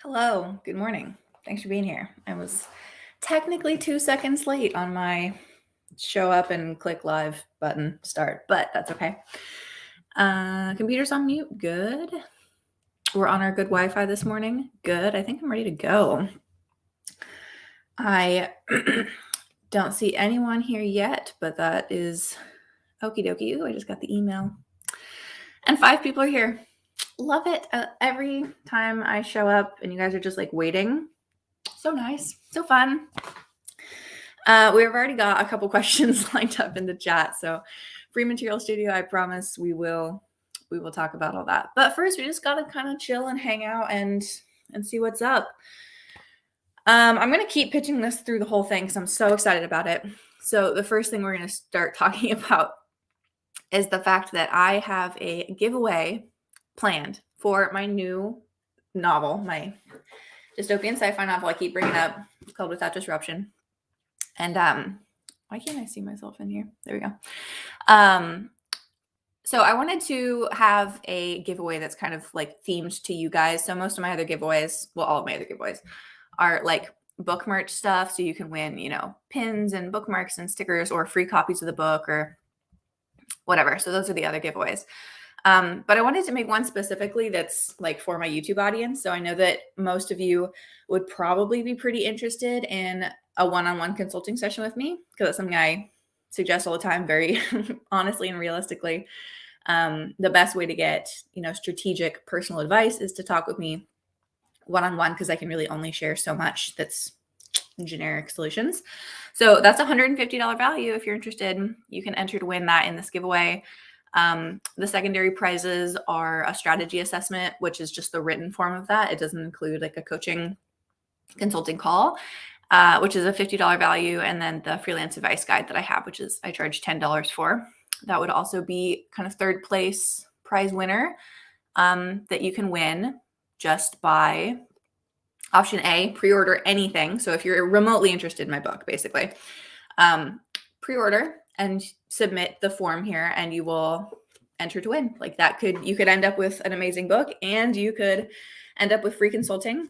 Hello, good morning. Thanks for being here. I was technically 2 seconds late on my show up and click live button start, but that's okay. Computer's on mute. Good. We're on our good Wi-Fi this morning. Good. I think I'm ready to go. I don't see anyone here yet, but that is okie dokie. Ooh, I just got the email. And 5 people are here. Love it. Every time I show up and you guys are just like waiting. So nice. So fun. We've already got a couple questions lined up in the chat. So Free Material Studio, I promise we will talk about all that. But first, we just got to kind of chill and hang out and see what's up. I'm going to keep pitching this through the whole thing because I'm so excited about it. So the first thing we're going to start talking about is the fact that I have a giveaway planned for my new novel, my dystopian sci-fi novel I keep bringing up. It's called Without Disruption. And why can't I see myself in here? There we go. So I wanted to have a giveaway that's kind of like themed to you guys. So most of my other giveaways, well, all of my other giveaways are like book merch stuff. So you can win, pins and bookmarks and stickers or free copies of the book or whatever. So those are the other giveaways. But I wanted to make one specifically that's like for my YouTube audience. So I know that most of you would probably be pretty interested in a one-on-one consulting session with me because that's something I suggest all the time, very honestly and realistically. The best way to get, strategic personal advice is to talk with me one-on-one because I can really only share so much that's generic solutions. So that's $150 value. If you're interested, you can enter to win that in this giveaway. The secondary prizes are a strategy assessment, which is just the written form of that. It doesn't include like a coaching consulting call, which is a $50 value. And then the freelance advice guide that I have, which is I charge $10 for. That would also be kind of third place prize winner that you can win just by option A, pre-order anything. So if you're remotely interested in my book, basically, pre-order and submit the form here and you will enter to win. Like that you could end up with an amazing book and you could end up with free consulting.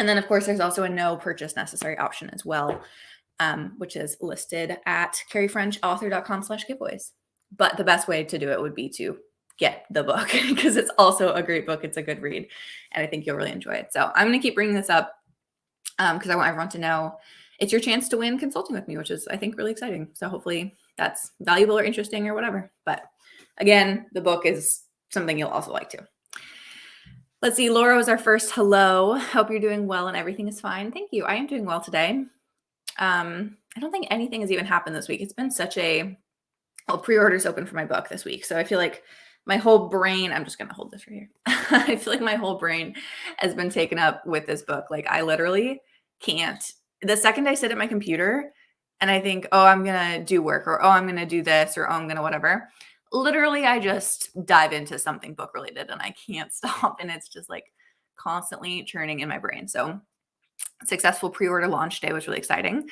And then of course there's also a no purchase necessary option as well, which is listed at carriefrenchauthor.com/giveaways. But the best way to do it would be to get the book because it's also a great book. It's a good read and I think you'll really enjoy it. So I'm going to keep bringing this up because I want everyone to know it's your chance to win consulting with me, which is, I think, really exciting. So hopefully that's valuable or interesting or whatever. But again, the book is something you'll also like too. Let's see. Laura was our first. Hello. Hope you're doing well and everything is fine. Thank you. I am doing well today. I don't think anything has even happened this week. It's been such pre-orders open for my book this week. So I feel like my whole brain, I'm just going to hold this right here. I feel like my whole brain has been taken up with this book. Like I literally can't. The second I sit at my computer and I think, oh, I'm going to do work or, oh, I'm going to do this or, oh, I'm going to whatever. Literally, I just dive into something book related and I can't stop. And it's just like constantly churning in my brain. So successful pre-order launch day was really exciting.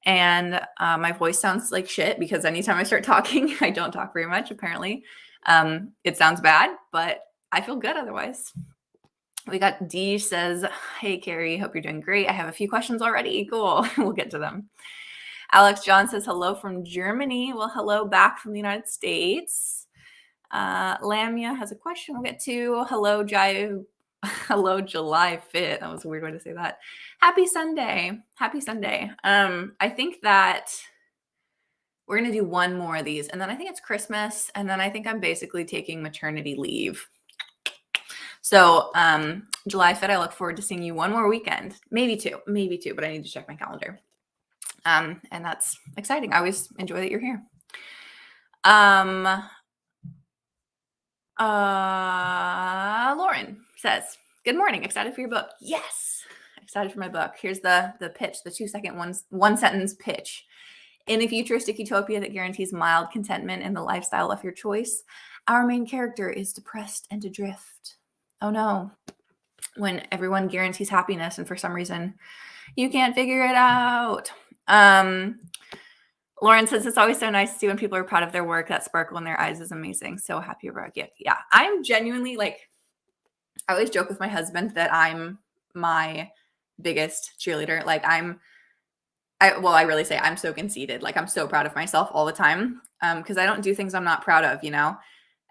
And my voice sounds like shit because anytime I start talking, I don't talk very much, apparently. It sounds bad, but I feel good otherwise. We got D says, hey, Carrie, hope you're doing great. I have a few questions already. Cool. We'll get to them. Alex John says, hello from Germany. Well, hello back from the United States. Lamia has a question we'll get to. Hello, Hello, July 5th. That was a weird way to say that. Happy Sunday. Happy Sunday. I think that we're going to do one more of these. And then I think it's Christmas. And then I think I'm basically taking maternity leave. So July 5th, I look forward to seeing you one more weekend. Maybe two, but I need to check my calendar. And that's exciting. I always enjoy that you're here. Lauren says, good morning. Excited for your book. Yes. Excited for my book. Here's the pitch, the 2-second one sentence pitch. In a futuristic utopia that guarantees mild contentment in the lifestyle of your choice, our main character is depressed and adrift. Oh no. When everyone guarantees happiness and for some reason you can't figure it out. Lauren says, it's always so nice to see when people are proud of their work. That sparkle in their eyes is amazing. So happy about it. Yeah. I'm genuinely I always joke with my husband that I'm my biggest cheerleader. Like I really say I'm so conceited. Like I'm so proud of myself all the time. Because I don't do things I'm not proud of,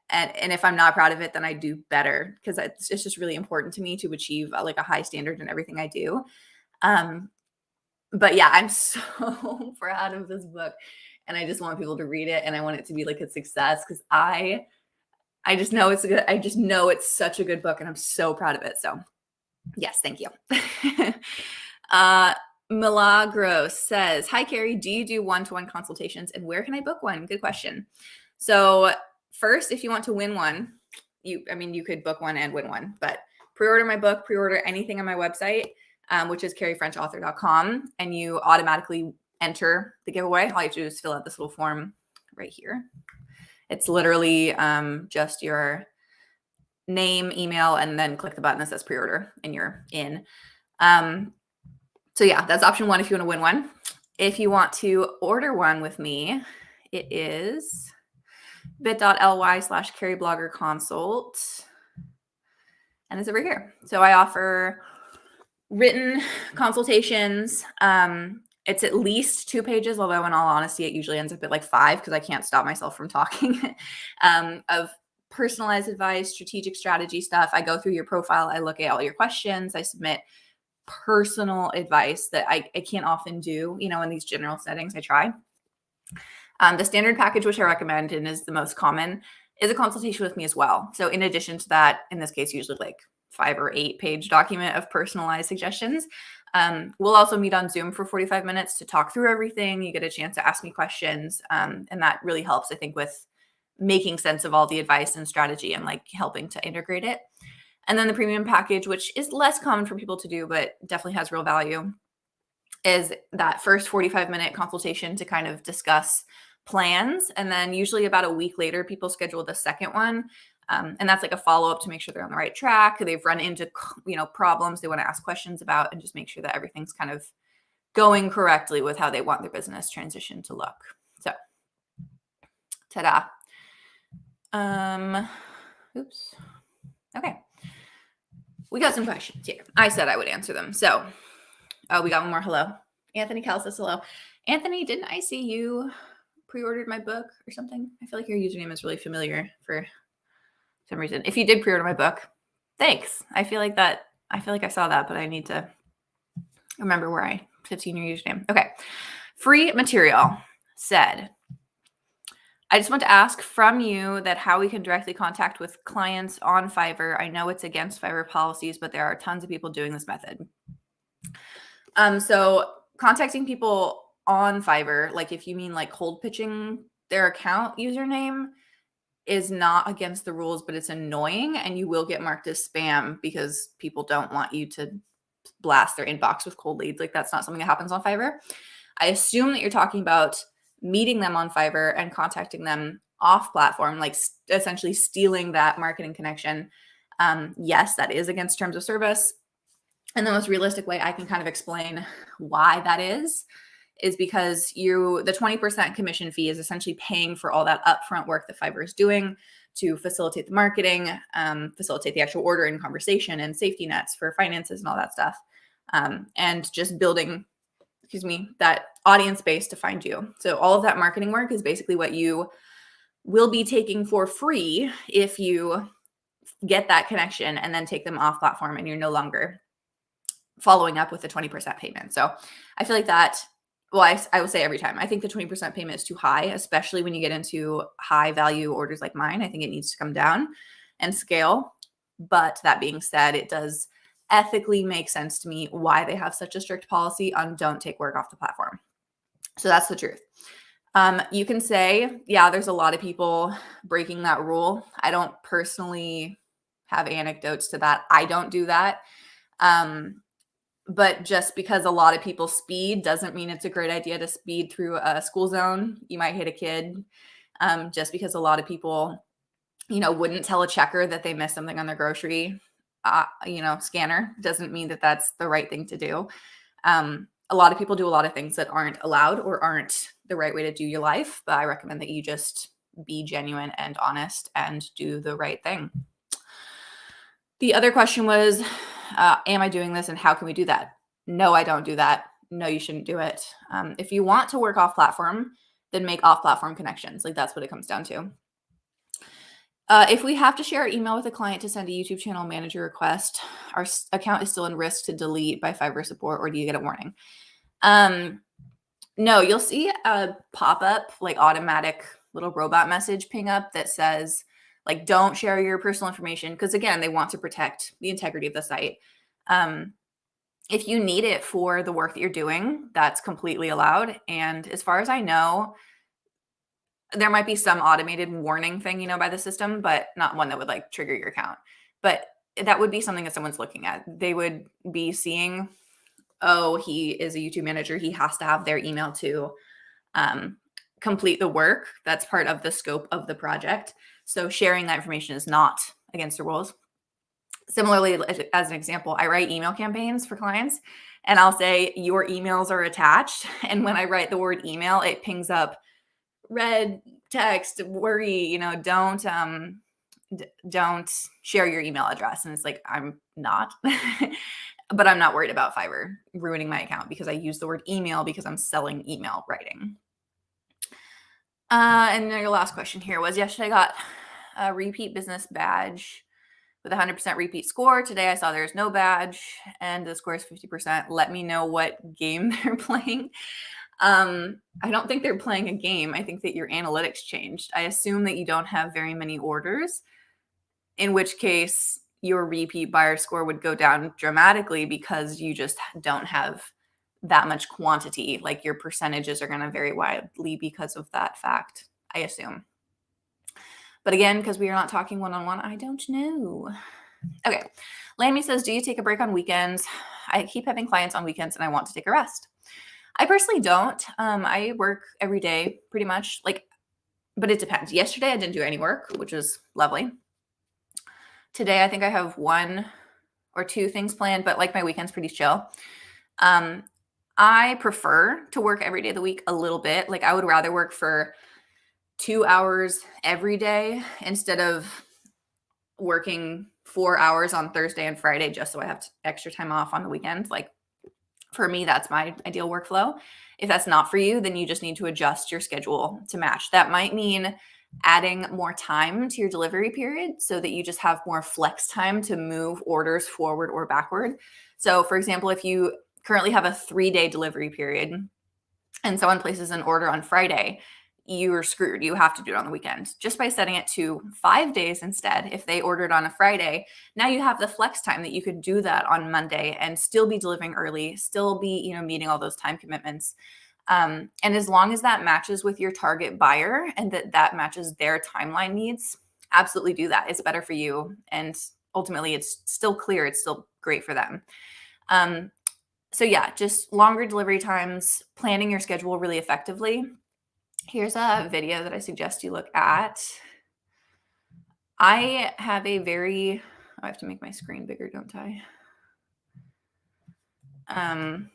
And if I'm not proud of it, then I do better, because it's just really important to me to achieve like a high standard in everything I do. But yeah, I'm so proud of this book, and I just want people to read it, and I want it to be like a success, because I just know it's good. I just know it's such a good book, and I'm so proud of it. So yes, thank you. Milagros says, hi, Carrie, do you do one-to-one consultations, and where can I book one? Good question. So first, if you want to win one, you could book one and win one, but pre-order my book, pre-order anything on my website, which is carriefrenchauthor.com, and you automatically enter the giveaway. All you have to do is fill out this little form right here. It's literally just your name, email, and then click the button that says pre-order, and you're in. So yeah, that's option one if you want to win one. If you want to order one with me, it is bit.ly/Carrieblogger consult. And it's over here. So I offer written consultations. It's at least 2 pages, although in all honesty, it usually ends up at like 5, because I can't stop myself from talking, of personalized advice, strategic strategy stuff. I go through your profile. I look at all your questions. I submit personal advice that I can't often do, in these general settings. I try. The standard package, which I recommend and is the most common, is a consultation with me as well. So in addition to that, in this case, usually like 5 or 8 page document of personalized suggestions, we'll also meet on Zoom for 45 minutes to talk through everything. You get a chance to ask me questions. And that really helps, I think, with making sense of all the advice and strategy and like helping to integrate it. And then the premium package, which is less common for people to do, but definitely has real value, is that first 45-minute consultation to kind of discuss plans. And then usually about a week later, people schedule the second one. And that's like a follow-up to make sure they're on the right track. They've run into, problems they want to ask questions about, and just make sure that everything's kind of going correctly with how they want their business transition to look. So, ta-da. Oops. Okay. We got some questions here. I said I would answer them. So, we got one more. Hello. Anthony Cal says hello. Anthony, didn't I see you pre-ordered my book or something? I feel like your username is really familiar for some reason. If you did pre-order my book, thanks. I feel like I saw that, but I need to remember where I have seen your username. Okay. Free Material said, I just want to ask from you that how we can directly contact with clients on Fiverr. I know it's against Fiverr policies, but there are tons of people doing this method. So contacting people on Fiverr, like if you mean like cold pitching their account username, is not against the rules, but it's annoying, and you will get marked as spam because people don't want you to blast their inbox with cold leads. Like that's not something that happens on Fiverr. I assume that you're talking about meeting them on Fiverr and contacting them off platform, like essentially stealing that marketing connection. Yes, that is against terms of service. And the most realistic way I can kind of explain why that is because the 20% commission fee is essentially paying for all that upfront work that Fiverr is doing to facilitate the marketing, facilitate the actual order and conversation and safety nets for finances and all that stuff. And just building, that audience base to find you. So all of that marketing work is basically what you will be taking for free if you get that connection and then take them off platform and you're no longer following up with a 20% payment. So I feel like that, I will say every time, I think the 20% payment is too high, especially when you get into high value orders like mine. I think it needs to come down and scale. But that being said, it does ethically make sense to me why they have such a strict policy on don't take work off the platform. So that's the truth. You can say, yeah, there's a lot of people breaking that rule. I don't personally have anecdotes to that. I don't do that. But just because a lot of people speed doesn't mean it's a great idea to speed through a school zone. You might hit a kid. Just because a lot of people, wouldn't tell a checker that they missed something on their grocery, scanner doesn't mean that that's the right thing to do. A lot of people do a lot of things that aren't allowed or aren't the right way to do your life, but I recommend that you just be genuine and honest and do the right thing. The other question was am I doing this and how can we do that? No, I don't do that. No, you shouldn't do it. If you want to work off platform, then make off platform connections. Like that's what it comes down to. If we have to share our email with a client to send a YouTube channel manager request, our account is still in risk to delete by Fiverr support, or do you get a warning? No, you'll see a pop-up, like automatic little robot message ping up that says, like, don't share your personal information. Because again, they want to protect the integrity of the site. If you need it for the work that you're doing, that's completely allowed. And as far as I know, there might be some automated warning thing, by the system, but not one that would like trigger your account. But that would be something that someone's looking at. They would be seeing, oh, he is a YouTube manager. He has to have their email to complete the work. That's part of the scope of the project. So sharing that information is not against the rules. Similarly, as an example, I write email campaigns for clients and I'll say your emails are attached. And when I write the word email, it pings up red text, worry, don't share your email address. And it's like, I'm not, but I'm not worried about Fiverr ruining my account because I use the word email because I'm selling email writing. And then your last question here was, yesterday I got a repeat business badge with 100% repeat score. Today I saw there's no badge and the score is 50%. Let me know what game they're playing. I don't think they're playing a game. I think that your analytics changed. I assume that you don't have very many orders, in which case your repeat buyer score would go down dramatically because you just don't have that much quantity. Like your percentages are going to vary widely because of that fact, I assume. But again, because we are not talking one-on-one, I don't know. Okay. Lamy says, do you take a break on weekends? I keep having clients on weekends and I want to take a rest. I personally don't. I work every day pretty much, but it depends. Yesterday I didn't do any work, which is lovely. Today I think I have 1 or 2 things planned, but my weekend's pretty chill. I prefer to work every day of the week a little bit. I would rather work for 2 hours every day instead of working 4 hours on Thursday and Friday just so I have extra time off on the weekend. For me, that's my ideal workflow. If that's not for you, then you just need to adjust your schedule to match. That might mean adding more time to your delivery period so that you just have more flex time to move orders forward or backward. So for example, if you currently have a 3-day delivery period and someone places an order on Friday, you're screwed. You have to do it on the weekend. Just by setting it to 5 days instead, if they ordered on a Friday, now you have the flex time that you could do that on Monday and still be delivering early, still be, meeting all those time commitments. And as long as that matches with your target buyer and that matches their timeline needs, absolutely do that. It's better for you. And ultimately it's still clear. It's still great for them. So yeah, just longer delivery times, planning your schedule really effectively. Here's a video that I suggest you look at. I have I have to make my screen bigger, don't I? I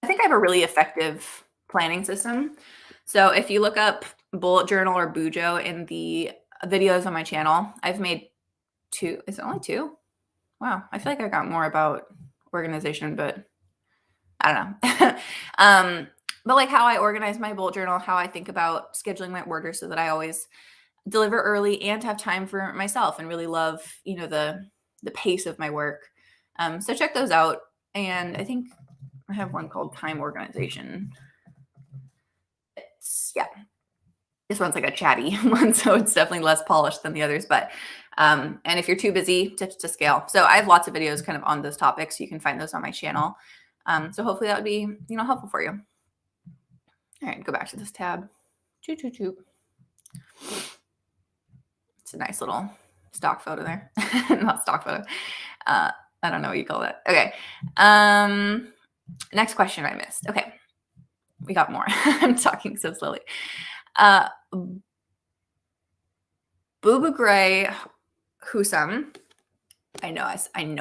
think I have a really effective planning system. So if you look up bullet journal or Bujo in the videos on my channel, I've made 2. Is it only 2? Wow. I feel like I got more about organization, but I don't know. But how I organize my bullet journal, how I think about scheduling my orders so that I always deliver early and have time for myself and really love, the pace of my work. So check those out. And I think I have one called Time Organization. This one's a chatty one, so it's definitely less polished than the others. But and if you're too busy, tips to scale. So I have lots of videos kind of on those topics. You can find those on my channel. So hopefully that would be, helpful for you. All right, go back to this tab. It's a nice little stock photo there. Not stock photo. I don't know what you call that. Okay. Next question I missed. Okay. We got more. I'm talking so slowly. Booba Gray Husam. I know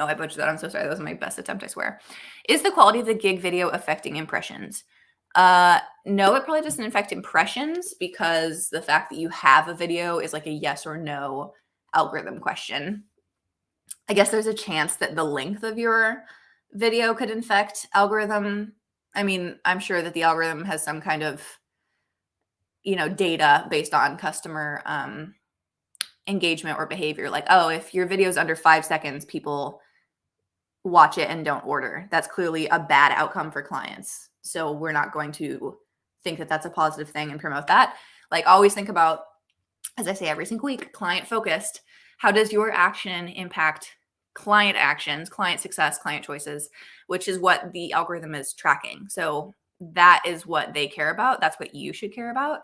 I butchered that. I'm so sorry. That was my best attempt, I swear. Is the quality of the gig video affecting impressions? No, it probably doesn't affect impressions because the fact that you have a video is a yes or no algorithm question. I guess there's a chance that the length of your video could affect algorithm. I mean, I'm sure that the algorithm has some kind of, data based on customer engagement or behavior. Like, oh, if your video is under 5 seconds, people watch it and don't order. That's clearly a bad outcome for clients. So we're not going to think that that's a positive thing and promote that. Like, always think about, as I say every single week, client focused. How does your action impact client actions, client success, client choices, which is what the algorithm is tracking. So that is what they care about. That's what you should care about.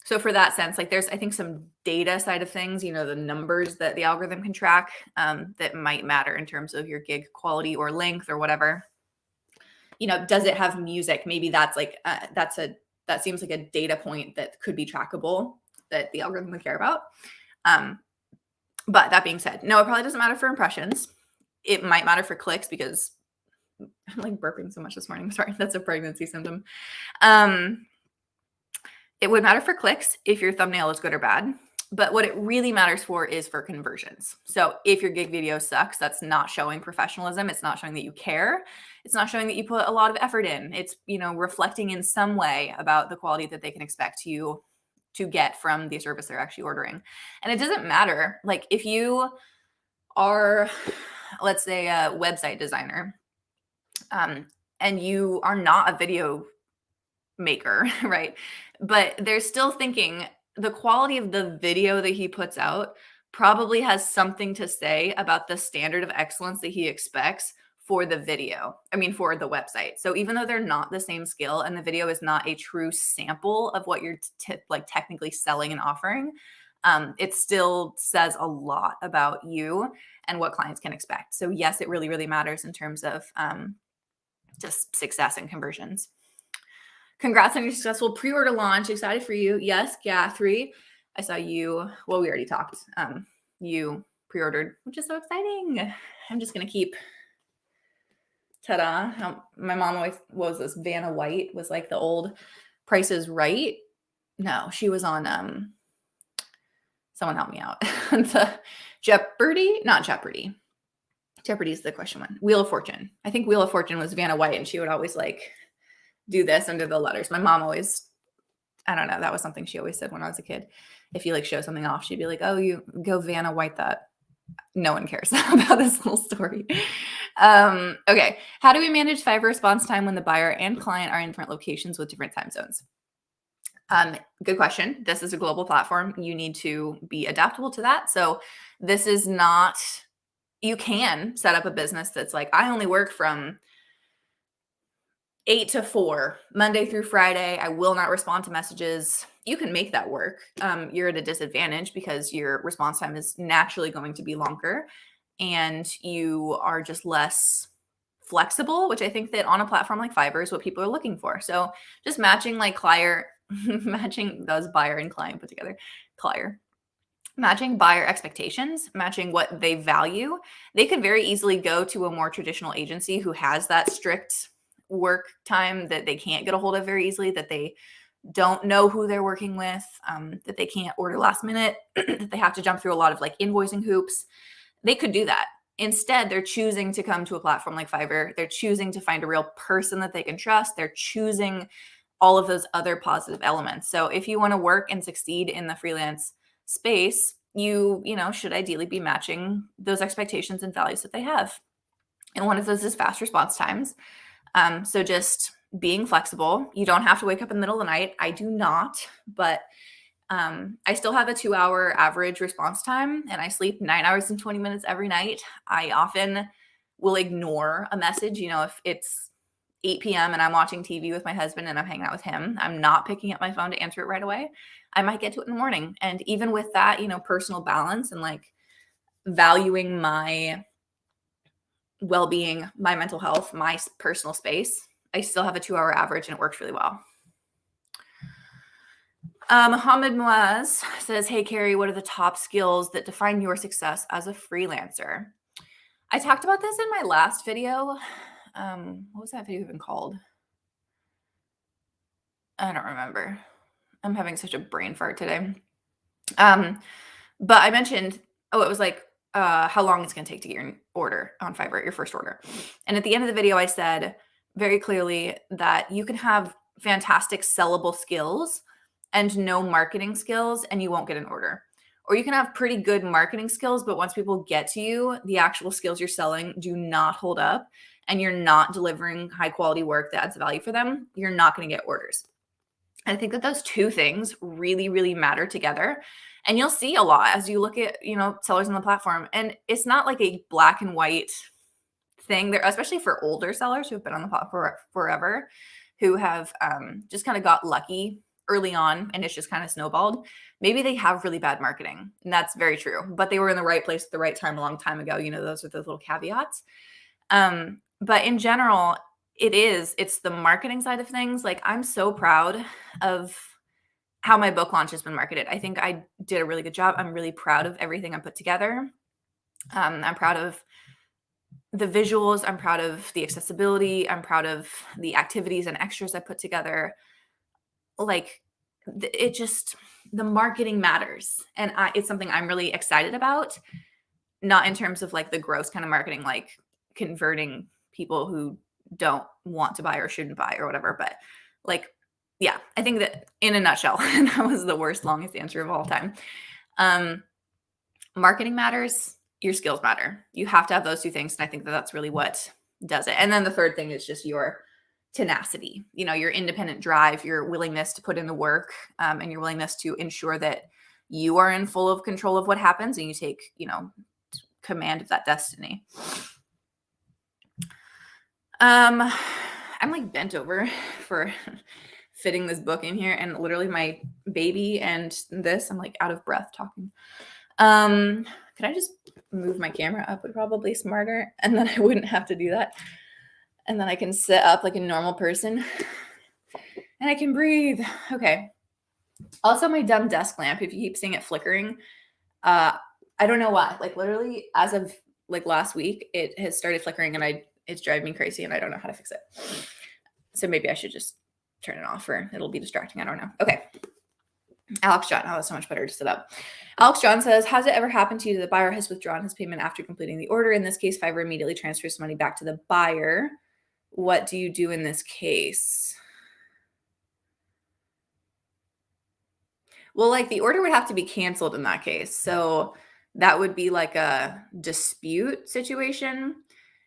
So for that sense, like, there's, I think, some data side of things, the numbers that the algorithm can track, that might matter in terms of your gig quality or length or whatever. Does it have music? Maybe that's like, that seems like a data point that could be trackable that the algorithm would care about. But that being said, no, it probably doesn't matter for impressions. It might matter for clicks, because I'm like burping so much this morning. Sorry, that's a pregnancy symptom. It would matter for clicks if your thumbnail is good or bad. But what it really matters for is for conversions. So if your gig video sucks, that's not showing professionalism. It's not showing that you care. It's not showing that you put a lot of effort in. It's, reflecting in some way about the quality that they can expect you to get from the service they're actually ordering. And it doesn't matter. Like, if you are, let's say, a website designer, and you are not a video maker, right? But they're still thinking the quality of the video that he puts out probably has something to say about the standard of excellence that he expects for the video. I mean, for the website. So even though they're not the same skill and the video is not a true sample of what you're technically selling and offering, it still says a lot about you and what clients can expect. So yes, it really, really matters in terms of just success and conversions. Congrats on your successful pre-order launch. Excited for you. Yes, Gathry. I saw you. Well, we already talked. You pre-ordered, which is so exciting. I'm just going to keep. Ta-da. My mom always, what was this? Vanna White was like the old Price is Right. No, she was on, someone help me out. The Jeopardy? Not Jeopardy. Jeopardy is the question one. Wheel of Fortune. I think Wheel of Fortune was Vanna White, and she would always like do this under the letters. My mom always, I don't know, that was something she always said when I was a kid. If you like show something off, she'd be like, oh, you go Vanna White that. No one cares about this little story. Okay. How do we manage Fiverr response time when the buyer and client are in different locations with different time zones? Good question. This is a global platform. You need to be adaptable to that. So this is not, you can set up a business that's like, I only work from 8 to 4, Monday through Friday. I will not respond to messages. You can make that work. You're at a disadvantage because your response time is naturally going to be longer and you are just less flexible, which I think that on a platform like Fiverr is what people are looking for. So just matching like client, matching those buyer and client put together, matching buyer expectations, matching what they value. They could very easily go to a more traditional agency who has that strict work time that they can't get a hold of very easily, that they don't know who they're working with, that they can't order last minute, that they have to jump through a lot of like invoicing hoops. They could do that. Instead, they're choosing to come to a platform like Fiverr. They're choosing to find a real person that they can trust. They're choosing all of those other positive elements. So if you want to work and succeed in the freelance space, you should ideally be matching those expectations and values that they have. And one of those is fast response times. So just being flexible. You don't have to wake up in the middle of the night. I do not, but I still have a 2-hour average response time and I sleep 9 hours and 20 minutes every night. I often will ignore a message. If it's 8 p.m. and I'm watching TV with my husband and I'm hanging out with him, I'm not picking up my phone to answer it right away. I might get to it in the morning. And even with that, personal balance and like valuing my well-being, my mental health, my personal space, I still have a 2-hour average and it works really well. Mohammed Muaz says, hey, Carrie, what are the top skills that define your success as a freelancer? I talked about this in my last video. What was that video even called? I don't remember. I'm having such a brain fart today. But I mentioned, it was like how long it's going to take to get your order on Fiverr, your first order. And at the end of the video, I said very clearly that you can have fantastic sellable skills and no marketing skills and you won't get an order. Or you can have pretty good marketing skills, but once people get to you, the actual skills you're selling do not hold up and you're not delivering high quality work that adds value for them, you're not going to get orders. And I think that those two things really, really matter together. And you'll see a lot as you look at, sellers on the platform. And it's not like a black and white thing there, especially for older sellers who have been on the platform forever, who have just kind of got lucky early on and it's just kind of snowballed. Maybe they have really bad marketing, and that's very true, but they were in the right place at the right time a long time ago. Those are those little caveats. But in general, it's the marketing side of things. Like, I'm so proud of how my book launch has been marketed. I think I did a really good job. I'm really proud of everything I put together. I'm proud of the visuals. I'm proud of the accessibility. I'm proud of the activities and extras I put together. Like, the marketing matters. And it's something I'm really excited about, not in terms of like the gross kind of marketing, like converting people who don't want to buy or shouldn't buy or whatever. But like, yeah, I think that in a nutshell, that was the longest answer of all time. Marketing matters. Your skills matter. You have to have those two things. And I think that that's really what does it. And then the third thing is just your tenacity, your independent drive, your willingness to put in the work, and your willingness to ensure that you are in full of control of what happens and you take, command of that destiny. I'm like bent over for fitting this book in here, and literally my baby and this, I'm like out of breath talking. Could I just move my camera up? Would probably smarter, and then I wouldn't have to do that. And then I can sit up like a normal person and I can breathe. Okay. Also, my dumb desk lamp, if you keep seeing it flickering, I don't know why. Like, literally as of like last week, it has started flickering and it's driving me crazy and I don't know how to fix it. So maybe I should just turn it off or it'll be distracting. I don't know. Okay. Alex John. Oh, that's so much better to sit up. Alex John says, has it ever happened to you that the buyer has withdrawn his payment after completing the order? In this case, Fiverr immediately transfers the money back to the buyer. What do you do in this case? Well, like, the order would have to be canceled in that case. So that would be like a dispute situation.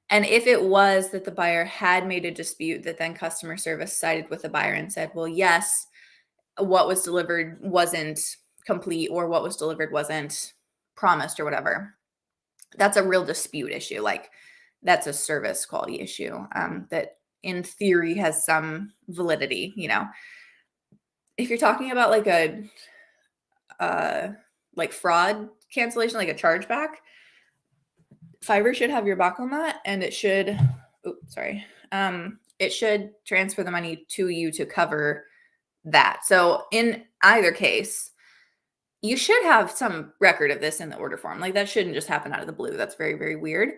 And if it was that the buyer had made a dispute, that then customer service sided with the buyer and said, well, yes, what was delivered wasn't complete, or what was delivered wasn't promised or whatever. That's a real dispute issue. Like, that's a service quality issue that in theory has some validity. If you're talking about like a like fraud cancellation, like a chargeback, Fiverr should have your back on that, and it should transfer the money to you to cover that. So in either case, you should have some record of this in the order form. Like, that shouldn't just happen out of the blue. That's very, very weird.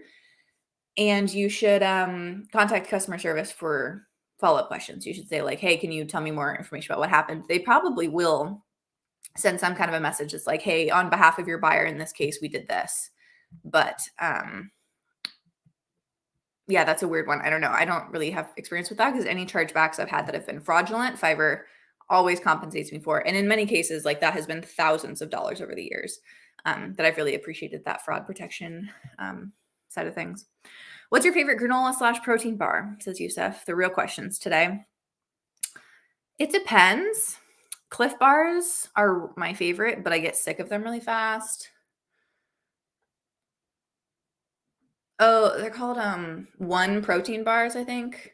And you should contact customer service for follow-up questions. You should say like, hey, can you tell me more information about what happened? They probably will send some kind of a message that's like, hey, on behalf of your buyer, in this case, we did this. But yeah, that's a weird one. I don't know. I don't really have experience with that, because any chargebacks I've had that have been fraudulent, Fiverr always compensates me for. And in many cases, like, that has been thousands of dollars over the years, that I've really appreciated that fraud protection side of things. What's your favorite granola/protein bar? Says Yusuf. The real questions today. It depends. Cliff bars are my favorite, but I get sick of them really fast. Oh, they're called One protein bars, I think.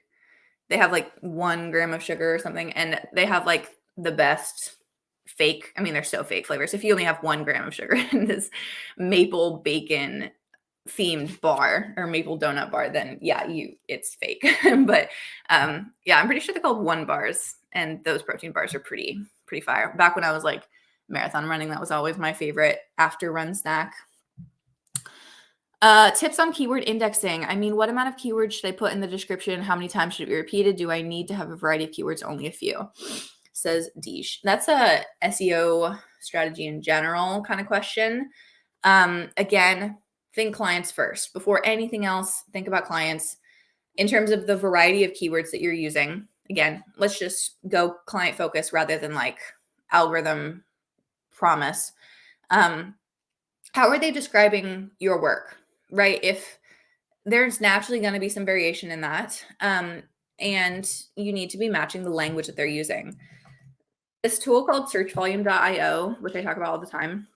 They have like 1 gram of sugar or something, and they have like the best fake, I mean, they're so fake flavors. If you only have 1 gram of sugar in this maple bacon themed bar or maple donut bar, then yeah, it's fake. But yeah, I'm pretty sure they're called One bars, and those protein bars are pretty fire. Back when I was like marathon running, that was always my favorite after run snack. Tips on keyword indexing. I mean, what amount of keywords should I put in the description? How many times should it be repeated? Do I need to have a variety of keywords? Only a few, says Deesh. That's a SEO strategy in general kind of question. Again, think clients first. Before anything else, think about clients in terms of the variety of keywords that you're using. Again, let's just go client focus rather than like algorithm promise. How are they describing your work, right? If there's naturally going to be some variation in that, and you need to be matching the language that they're using. This tool called searchvolume.io, which I talk about all the time,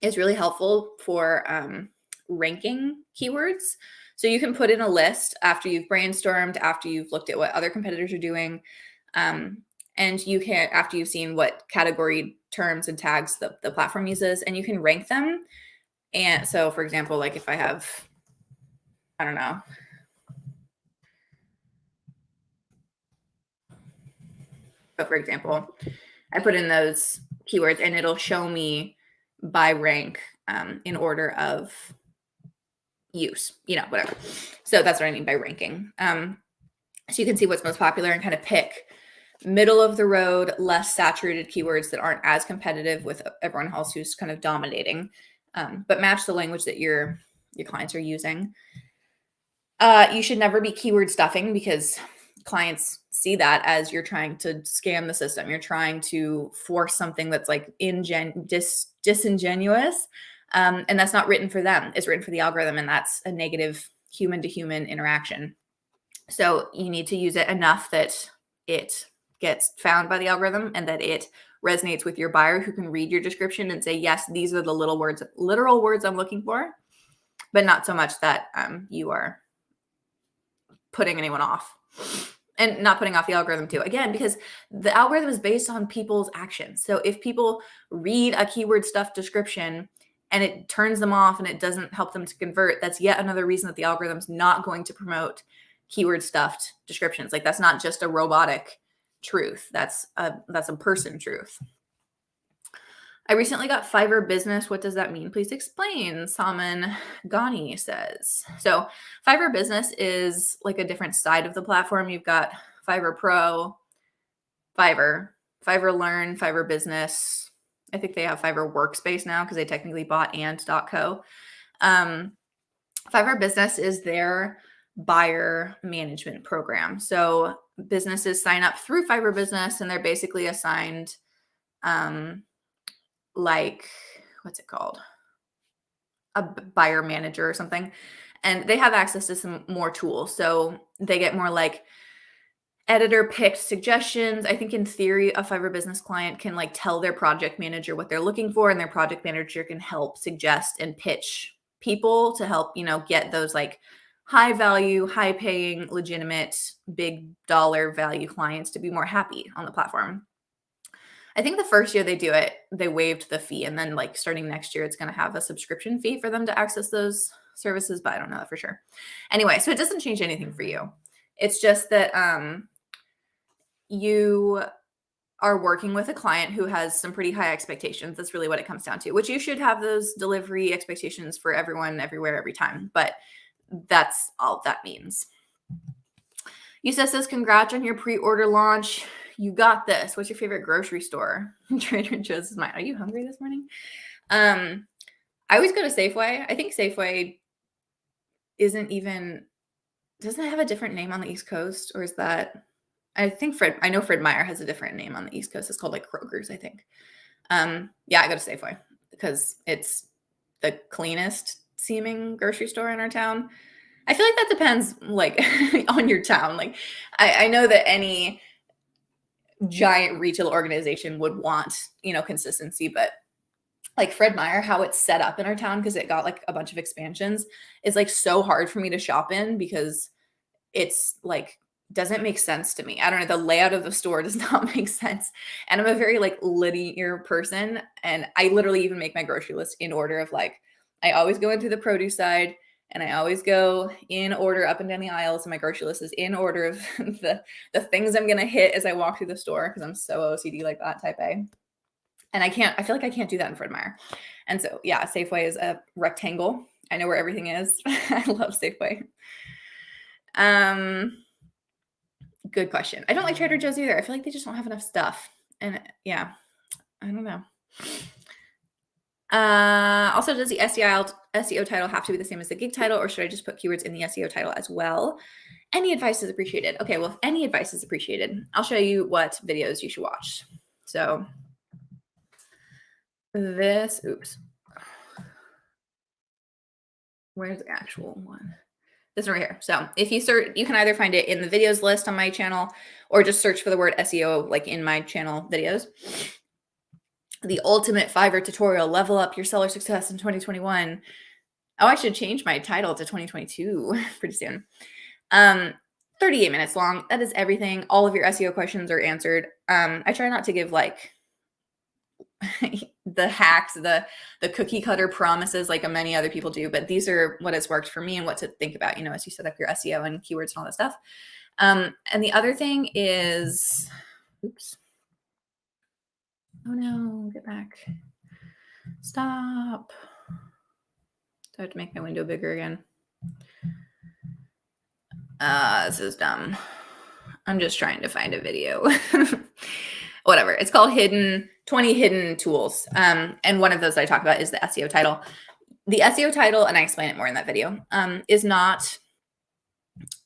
is really helpful for ranking keywords. So you can put in a list after you've brainstormed, after you've looked at what other competitors are doing, and you can, after you've seen what category terms and tags the platform uses, and you can rank them. And so, for example, like if I have, I don't know, but for example, I put in those keywords and it'll show me by rank in order of use, whatever. So that's what I mean by ranking. So you can see what's most popular and kind of pick middle of the road, less saturated keywords that aren't as competitive with everyone else who's kind of dominating, but match the language that your clients are using. You should never be keyword stuffing because clients see that as you're trying to scam the system. You're trying to force something that's like disingenuous, and that's not written for them. It's written for the algorithm, and that's a negative human-to-human interaction. So you need to use it enough that it gets found by the algorithm and that it resonates with your buyer who can read your description and say, yes, these are the literal words I'm looking for, but not so much that you are putting anyone off. And not putting off the algorithm too. Again, because the algorithm is based on people's actions. So if people read a keyword stuffed description and it turns them off and it doesn't help them to convert, that's yet another reason that the algorithm's not going to promote keyword stuffed descriptions. Like that's not just a robotic truth. That's a person truth. I recently got Fiverr Business. What does that mean? Please explain. Salman Ghani says. So Fiverr Business is like a different side of the platform. You've got Fiverr Pro, Fiverr Learn, Fiverr Business. I think they have Fiverr Workspace now because they technically bought and.co. Fiverr Business is their buyer management program. So businesses sign up through Fiverr Business and they're basically assigned like, what's it called? A buyer manager or something. And they have access to some more tools. So they get more like editor picked suggestions. I think in theory, a Fiverr Business client can like tell their project manager what they're looking for, and their project manager can help suggest and pitch people to help, get those like high value, high paying, legitimate, big dollar value clients to be more happy on the platform. I think the first year they do it, they waived the fee. And then like starting next year, it's going to have a subscription fee for them to access those services, but I don't know that for sure. Anyway, so it doesn't change anything for you. It's just that you are working with a client who has some pretty high expectations. That's really what it comes down to, which you should have those delivery expectations for everyone, everywhere, every time. But that's all that means. Yusef says, congrats on your pre-order launch. You got this. What's your favorite grocery store? Trader Joe's is mine. Are you hungry this morning? I always go to Safeway. I think Safeway doesn't it have a different name on the East Coast? Or is that, I know Fred Meyer has a different name on the East Coast. It's called like Kroger's, I think. Yeah, I go to Safeway because it's the cleanest seeming grocery store in our town. I feel like that depends like on your town. Like I know that any giant retail organization would want, consistency, but like Fred Meyer, how it's set up in our town, because it got like a bunch of expansions, is like so hard for me to shop in because it's like doesn't make sense to me. I don't know. The layout of the store does not make sense. And I'm a very like linear person. And I literally even make my grocery list in order of like, I always go in through the produce side and I always go in order up and down the aisles. And my grocery list is in order of the things I'm going to hit as I walk through the store. Cause I'm so OCD like that, type A. And I feel like I can't do that in Fred Meyer. And so yeah, Safeway is a rectangle. I know where everything is. I love Safeway. Good question. I don't like Trader Joe's either. I feel like they just don't have enough stuff. And yeah, I don't know. Also, does the SEO title have to be the same as the gig title, or should I just put keywords in the SEO title as well? Any advice is appreciated. Okay, well, if any advice is appreciated, I'll show you what videos you should watch. So this, oops. Where's the actual one? This one right here. So if you search, you can either find it in the videos list on my channel or just search for the word SEO like in my channel videos. The ultimate Fiverr tutorial, level up your seller success in 2021. Oh, I should change my title to 2022 pretty soon. 38 minutes long. That is everything. All of your SEO questions are answered. I try not to give like the hacks, the cookie cutter promises like many other people do, but these are what has worked for me and what to think about, as you set up your SEO and keywords and all that stuff. And the other thing is, oops. Oh no, get back. Stop. I have to make my window bigger again. This is dumb. I'm just trying to find a video. Whatever. It's called 20 Hidden Tools. And one of those that I talk about is the SEO title. The SEO title, and I explain it more in that video, is not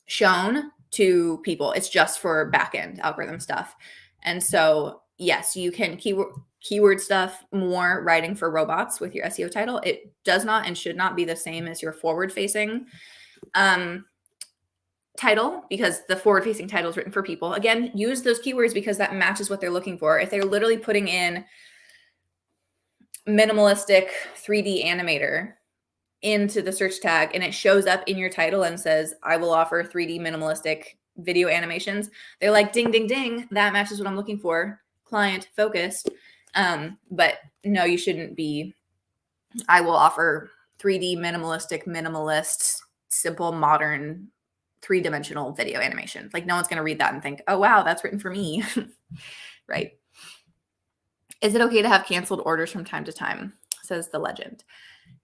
shown to people. It's just for backend algorithm stuff. And so, yes, you can keyword stuff more writing for robots with your SEO title. It does not and should not be the same as your forward-facing title, because the forward-facing title is written for people. Again, use those keywords because that matches what they're looking for. If they're literally putting in minimalistic 3D animator into the search tag and it shows up in your title and says, I will offer 3D minimalistic video animations, they're like, ding, ding, ding, that matches what I'm looking for, client focused. But no, you shouldn't be, I will offer 3D minimalist, simple, modern, three-dimensional video animation. Like no one's going to read that and think, oh, wow, that's written for me. Right. Is it okay to have canceled orders from time to time? Says the legend.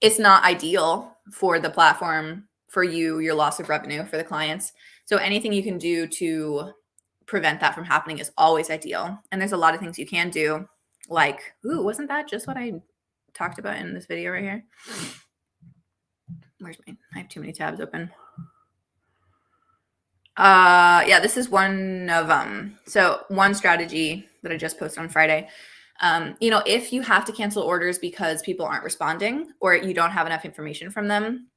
It's not ideal for the platform, for you, your loss of revenue, for the clients. So anything you can do to prevent that from happening is always ideal. And there's a lot of things you can do, like, ooh, wasn't that just what I talked about in this video right here? Where's my, I have too many tabs open. Yeah, this is one of them. So one strategy that I just posted on Friday. If you have to cancel orders because people aren't responding or you don't have enough information from them,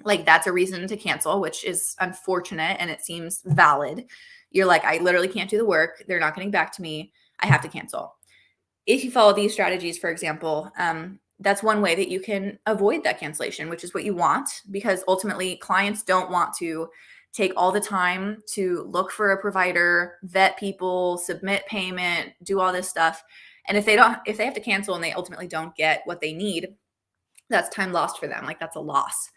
like that's a reason to cancel, which is unfortunate and it seems valid. You're like, I literally can't do the work. They're not getting back to me. I have to cancel. If you follow these strategies, for example, that's one way that you can avoid that cancellation, which is what you want, because ultimately clients don't want to take all the time to look for a provider, vet people, submit payment, do all this stuff. And if they have to cancel and they ultimately don't get what they need, that's time lost for them. Like that's a loss.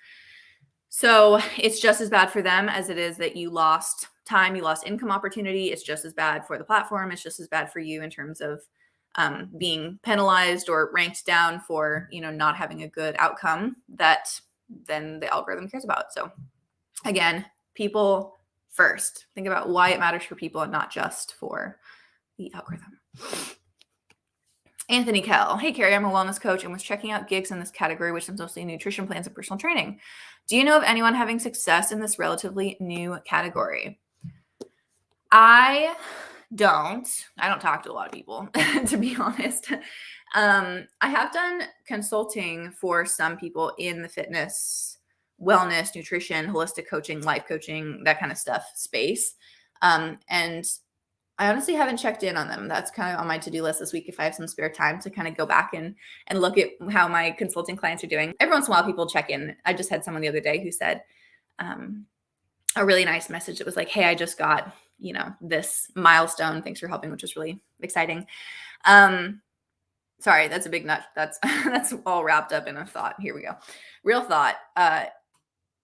So it's just as bad for them as it is that you lost time, you lost income opportunity. It's just as bad for the platform. It's just as bad for you in terms of being penalized or ranked down for, not having a good outcome that then the algorithm cares about. So again, people first. Think about why it matters for people and not just for the algorithm. Anthony Kell. Hey, Carrie, I'm a wellness coach and was checking out gigs in this category, which is mostly nutrition plans and personal training. Do you know of anyone having success in this relatively new category? I don't talk to a lot of people, to be honest. I have done consulting for some people in the fitness, wellness, nutrition, holistic coaching, life coaching, that kind of stuff space. And I honestly haven't checked in on them. That's kind of on my to-do list this week if I have some spare time to kind of go back and look at how my consulting clients are doing. Every once in a while, people check in. I just had someone the other day who said a really nice message that was like, hey, I just got, this milestone. Thanks for helping, which is really exciting. Sorry, that's a big nut. That's all wrapped up in a thought. Here we go. Real thought. I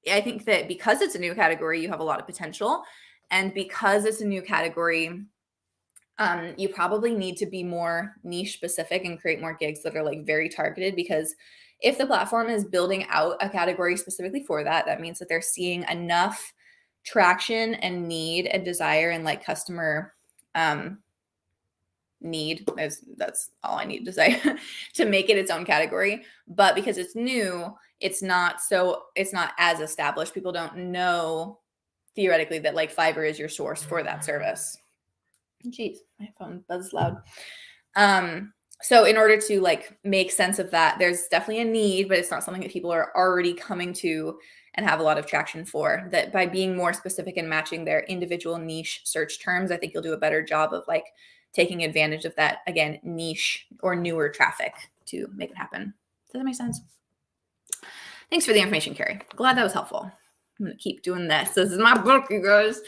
think that because it's a new category, you have a lot of potential. And because it's a new category, you probably need to be more niche specific and create more gigs that are like very targeted, because if the platform is building out a category specifically for that, that means that they're seeing enough traction and need and desire and like customer need. That's all I need to say to make it its own category. But because it's new, it's not as established. People don't know theoretically that like Fiverr is your source for that service. Jeez, my phone buzzes loud. So in order to like make sense of that, there's definitely a need, but it's not something that people are already coming to and have a lot of traction for. That by being more specific and matching their individual niche search terms, I think you'll do a better job of like taking advantage of that, again, niche or newer traffic to make it happen. Does that make sense? Thanks for the information, Carrie. Glad that was helpful. I'm going to keep doing this. This is my book, you guys.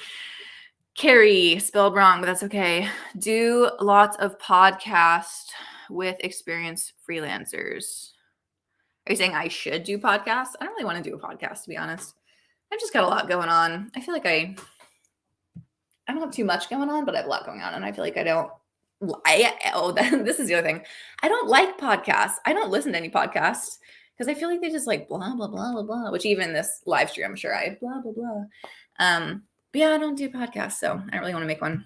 Carrie, spelled wrong, but that's okay. Do lots of podcasts with experienced freelancers. Are you saying I should do podcasts? I don't really want to do a podcast, to be honest. I've just got a lot going on. I feel like I don't have too much going on, but I have a lot going on. And I feel like this is the other thing. I don't like podcasts. I don't listen to any podcasts because I feel like they just like blah, blah, blah, blah, blah, which even this live stream, I'm sure I blah, blah, blah. But yeah, I don't do podcasts, so I don't really want to make one.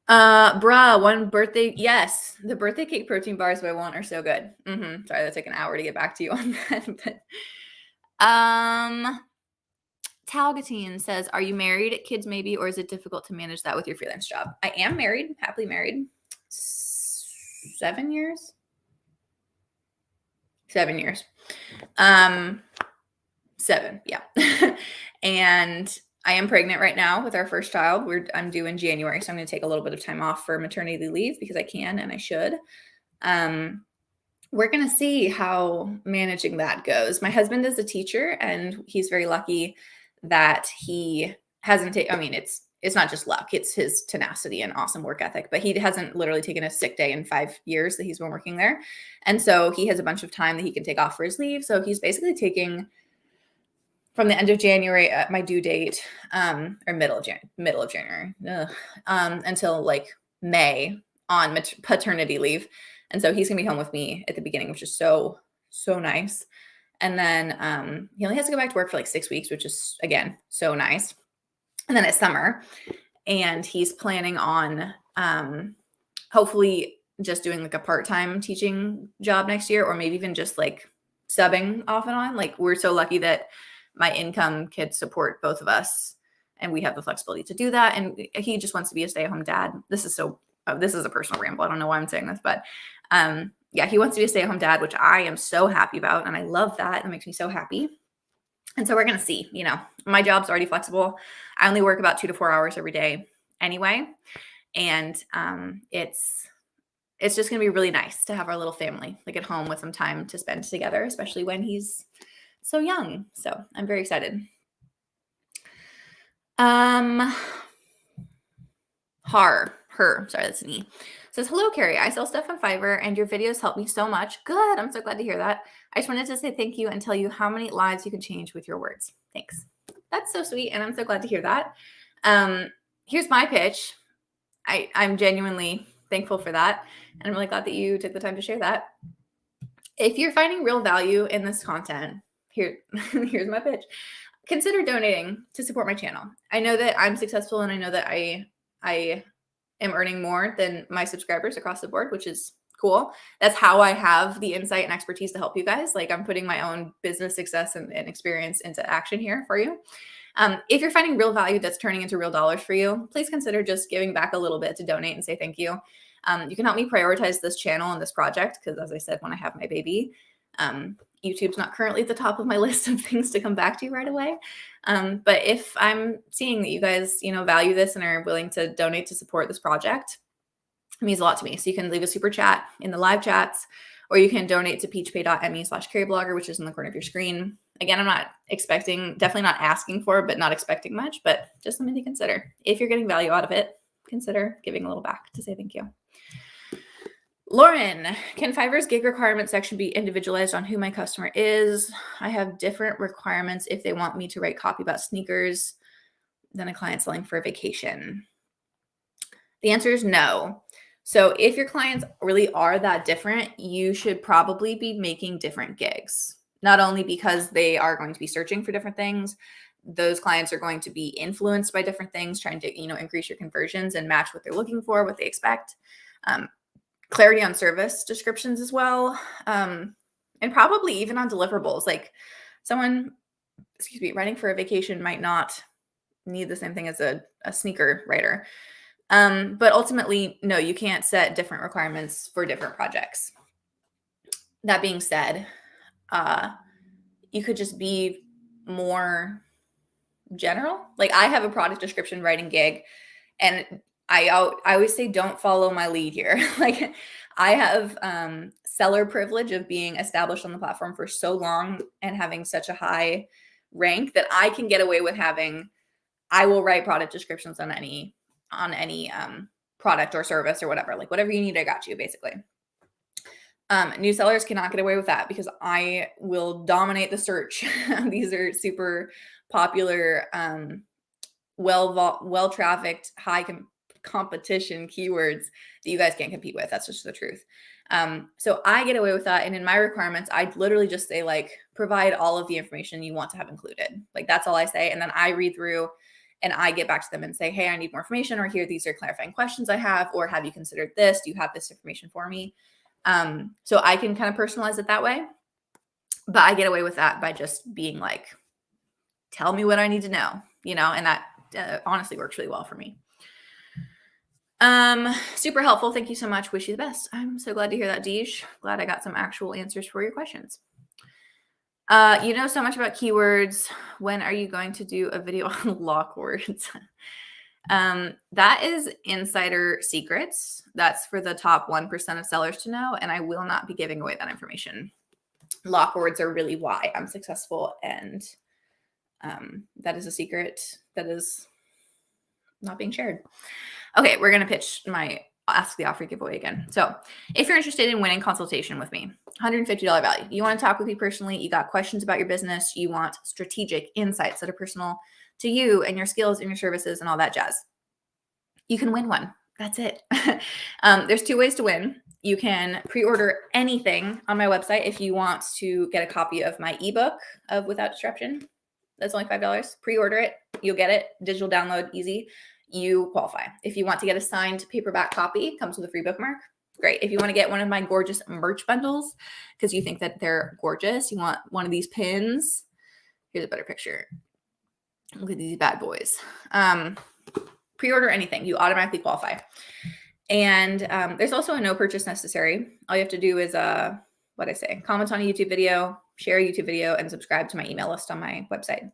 One birthday. Yes, the birthday cake protein bars by Won't are so good. Sorry, that took an hour to get back to you on that. But Talgatine says, are you married, kids maybe, or is it difficult to manage that with your freelance job? I am married, happily married. 7 years. 7 years. 7, yeah. And I am pregnant right now with our first child. I'm due in January, so I'm going to take a little bit of time off for maternity leave because I can and I should. We're going to see how managing that goes. My husband is a teacher, and he's very lucky that he hasn't taken, it's not just luck, it's his tenacity and awesome work ethic, but he hasn't literally taken a sick day in 5 years that he's been working there. And so he has a bunch of time that he can take off for his leave. So he's basically taking from the end of January at my due date, or middle of January, until like May on paternity leave. And so he's gonna be home with me at the beginning, which is so, so nice. And then he only has to go back to work for like 6 weeks, which is, again, so nice. And then it's summer, and he's planning on hopefully just doing like a part-time teaching job next year, or maybe even just like subbing off and on. Like, we're so lucky that my income could support both of us, and we have the flexibility to do that. And he just wants to be a stay-at-home dad. This is a personal ramble. I don't know why I'm saying this, but yeah, he wants to be a stay-at-home dad, which I am so happy about. And I love that. It makes me so happy. And so we're going to see, my job's already flexible. I only work about 2 to 4 hours every day anyway. And it's just going to be really nice to have our little family like at home with some time to spend together, especially when he's so young. So I'm very excited. Sorry, that's an E. Says, hello, Carrie. I sell stuff on Fiverr and your videos help me so much. Good. I'm so glad to hear that. I just wanted to say thank you and tell you how many lives you can change with your words. Thanks. That's so sweet. And I'm so glad to hear that. Here's my pitch. I'm genuinely thankful for that. And I'm really glad that you took the time to share that. If you're finding real value in this content, here's my pitch. Consider donating to support my channel. I know that I'm successful, and I know that I am earning more than my subscribers across the board, which is cool. That's how I have the insight and expertise to help you guys. Like, I'm putting my own business success and experience into action here for you. If you're finding real value that's turning into real dollars for you, please consider just giving back a little bit to donate and say thank you. You can help me prioritize this channel and this project because, as I said, when I have my baby, YouTube's not currently at the top of my list of things to come back to right away. But if I'm seeing that you guys, value this and are willing to donate to support this project, it means a lot to me. So you can leave a super chat in the live chats, or you can donate to peachpay.me/Carrieblogger, which is in the corner of your screen. Again, I'm not definitely not asking for, but not expecting much, but just something to consider. If you're getting value out of it, consider giving a little back to say thank you. Lauren, can Fiverr's gig requirement section be individualized on who my customer is? I have different requirements if they want me to write copy about sneakers than a client selling for a vacation. The answer is no. So if your clients really are that different, you should probably be making different gigs. not only because they are going to be searching for different things, those clients are going to be influenced by different things, trying to, increase your conversions and match what they're looking for, what they expect. Clarity on service descriptions as well. And probably even on deliverables. Like someone, writing for a vacation might not need the same thing as a sneaker writer. But ultimately, no, you can't set different requirements for different projects. That being said, you could just be more general. Like I have a product description writing gig, and I always say, don't follow my lead here. Like I have seller privilege of being established on the platform for so long and having such a high rank that I can get away with I will write product descriptions on any product or service or whatever, like whatever you need, I got you, basically. New sellers cannot get away with that because I will dominate the search. These are super popular, well-trafficked, high competition keywords that you guys can't compete with. That's just the truth. So I get away with that. And in my requirements, I literally just say like, provide all of the information you want to have included. Like that's all I say. And then I read through and I get back to them and say, hey, I need more information, or here, these are clarifying questions I have, or have you considered this? Do you have this information for me? So I can kind of personalize it that way, but I get away with that by just being like, tell me what I need to know, and that honestly works really well for me. Super helpful. Thank you so much. Wish you the best. I'm so glad to hear that, Deej. Glad I got some actual answers for your questions. You know so much about keywords. When are you going to do a video on lock words? That is insider secrets. That's for the top 1% of sellers to know, and I will not be giving away that information. Lock words are really why I'm successful, and that is a secret that is not being shared. Okay, we're going to pitch my Ask the Offer giveaway again. So if you're interested in winning consultation with me, $150 value, you want to talk with me personally, you got questions about your business, you want strategic insights that are personal to you and your skills and your services and all that jazz, you can win one. That's it. There's two ways to win. You can pre-order anything on my website if you want to get a copy of my ebook of Without Disruption. That's only $5. Pre-order it. You'll get it. Digital download, easy. You qualify. If you want to get a signed paperback copy, comes with a free bookmark. Great. If you want to get one of my gorgeous merch bundles because you think that they're gorgeous, you want one of these pins. Here's a better picture. Look at these bad boys. Pre-order anything, you automatically qualify. And there's also a no purchase necessary. All you have to do is comment on a YouTube video, share a YouTube video, and subscribe to my email list on my website.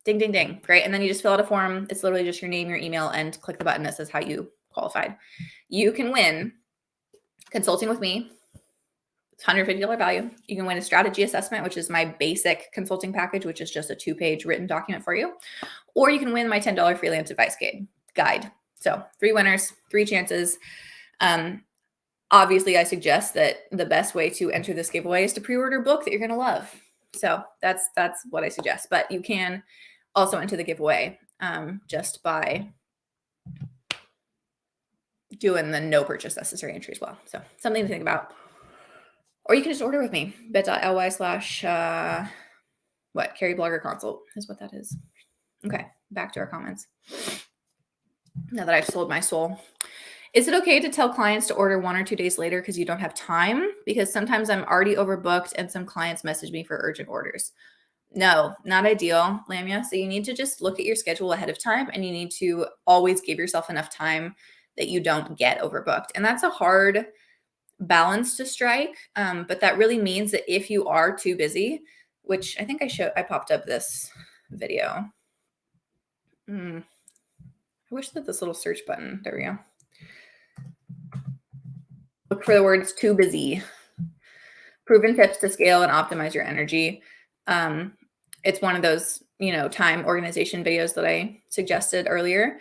Ding, ding, ding. Great. And then you just fill out a form. It's literally just your name, your email, and click the button that says how you qualified. You can win consulting with me. It's $150 value. You can win a strategy assessment, which is my basic consulting package, which is just a 2-page written document for you. Or you can win my $10 freelance advice guide. So 3 winners, 3 chances. Obviously, I suggest that the best way to enter this giveaway is to pre-order a book that you're going to love. So that's what I suggest. But you can also enter the giveaway just by doing the no purchase necessary entry as well. So something to think about. Or you can just order with me. bit.ly/Carrieblogger consult is what that is. Okay, back to our comments. Now that I've sold my soul. Is it okay to tell clients to order 1 or 2 days later because you don't have time? Because sometimes I'm already overbooked and some clients message me for urgent orders. No, not ideal, Lamia. So you need to just look at your schedule ahead of time, and you need to always give yourself enough time that you don't get overbooked. And that's a hard balance to strike. But that really means that if you are too busy, which I think I popped up this video. I wish that this little search button, there we go. Look for the words too busy. Proven tips to scale and optimize your energy. It's one of those, time organization videos that I suggested earlier.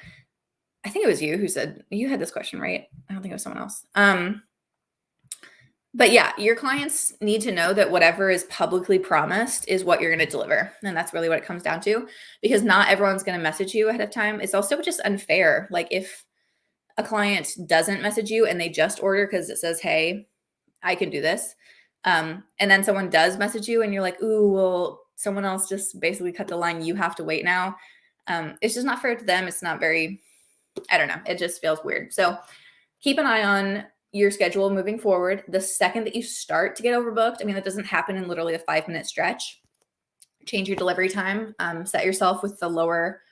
I think it was you who said, you had this question, right? I don't think it was someone else. But yeah, your clients need to know that whatever is publicly promised is what you're going to deliver. And that's really what it comes down to, because not everyone's going to message you ahead of time. It's also just unfair. Like if a client doesn't message you and they just order because it says, hey, I can do this. And then someone does message you and you're like, ooh, well, someone else just basically cut the line. You have to wait now. It's just not fair to them. It's not very, I don't know. It just feels weird. So keep an eye on your schedule moving forward. The second that you start to get overbooked, I mean, that doesn't happen in literally a 5-minute stretch. Change your delivery time. Set yourself with the lower,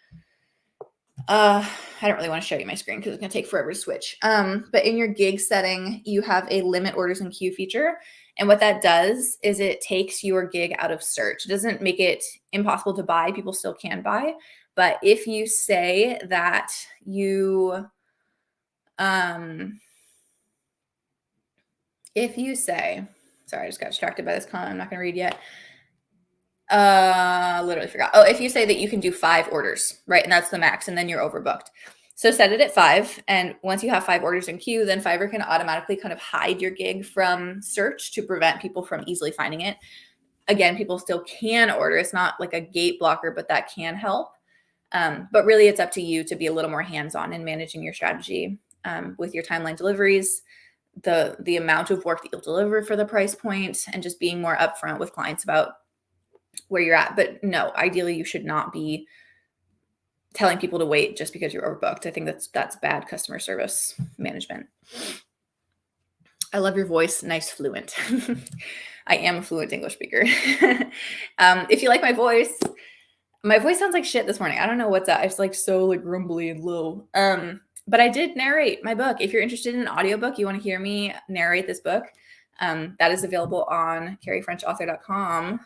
I don't really want to show you my screen because it's going to take forever to switch. But in your gig setting, you have a limit orders and queue feature. And what that does is it takes your gig out of search. It doesn't make it impossible to buy. People still can buy. But if you say that you, sorry, I just got distracted by this comment. I'm not going to read yet. Literally forgot. Oh, if you say that you can do 5 orders, right? And that's the max, and then you're overbooked. So set it at 5. And once you have 5 orders in queue, then Fiverr can automatically kind of hide your gig from search to prevent people from easily finding it. Again, people still can order. It's not like a gate blocker, but that can help. But really it's up to you to be a little more hands-on in managing your strategy with your timeline deliveries, the amount of work that you'll deliver for the price point, and just being more upfront with clients about where you're at. But no, ideally you should not be telling people to wait just because you're overbooked. I think that's bad customer service management. I love your voice. Nice, fluent. I am a fluent English speaker. If you like my voice sounds like shit this morning. I don't know what's up. It's like so like grumbly and low. But I did narrate my book. If you're interested in an audiobook, you want to hear me narrate this book, that is available on carriefrenchauthor.com.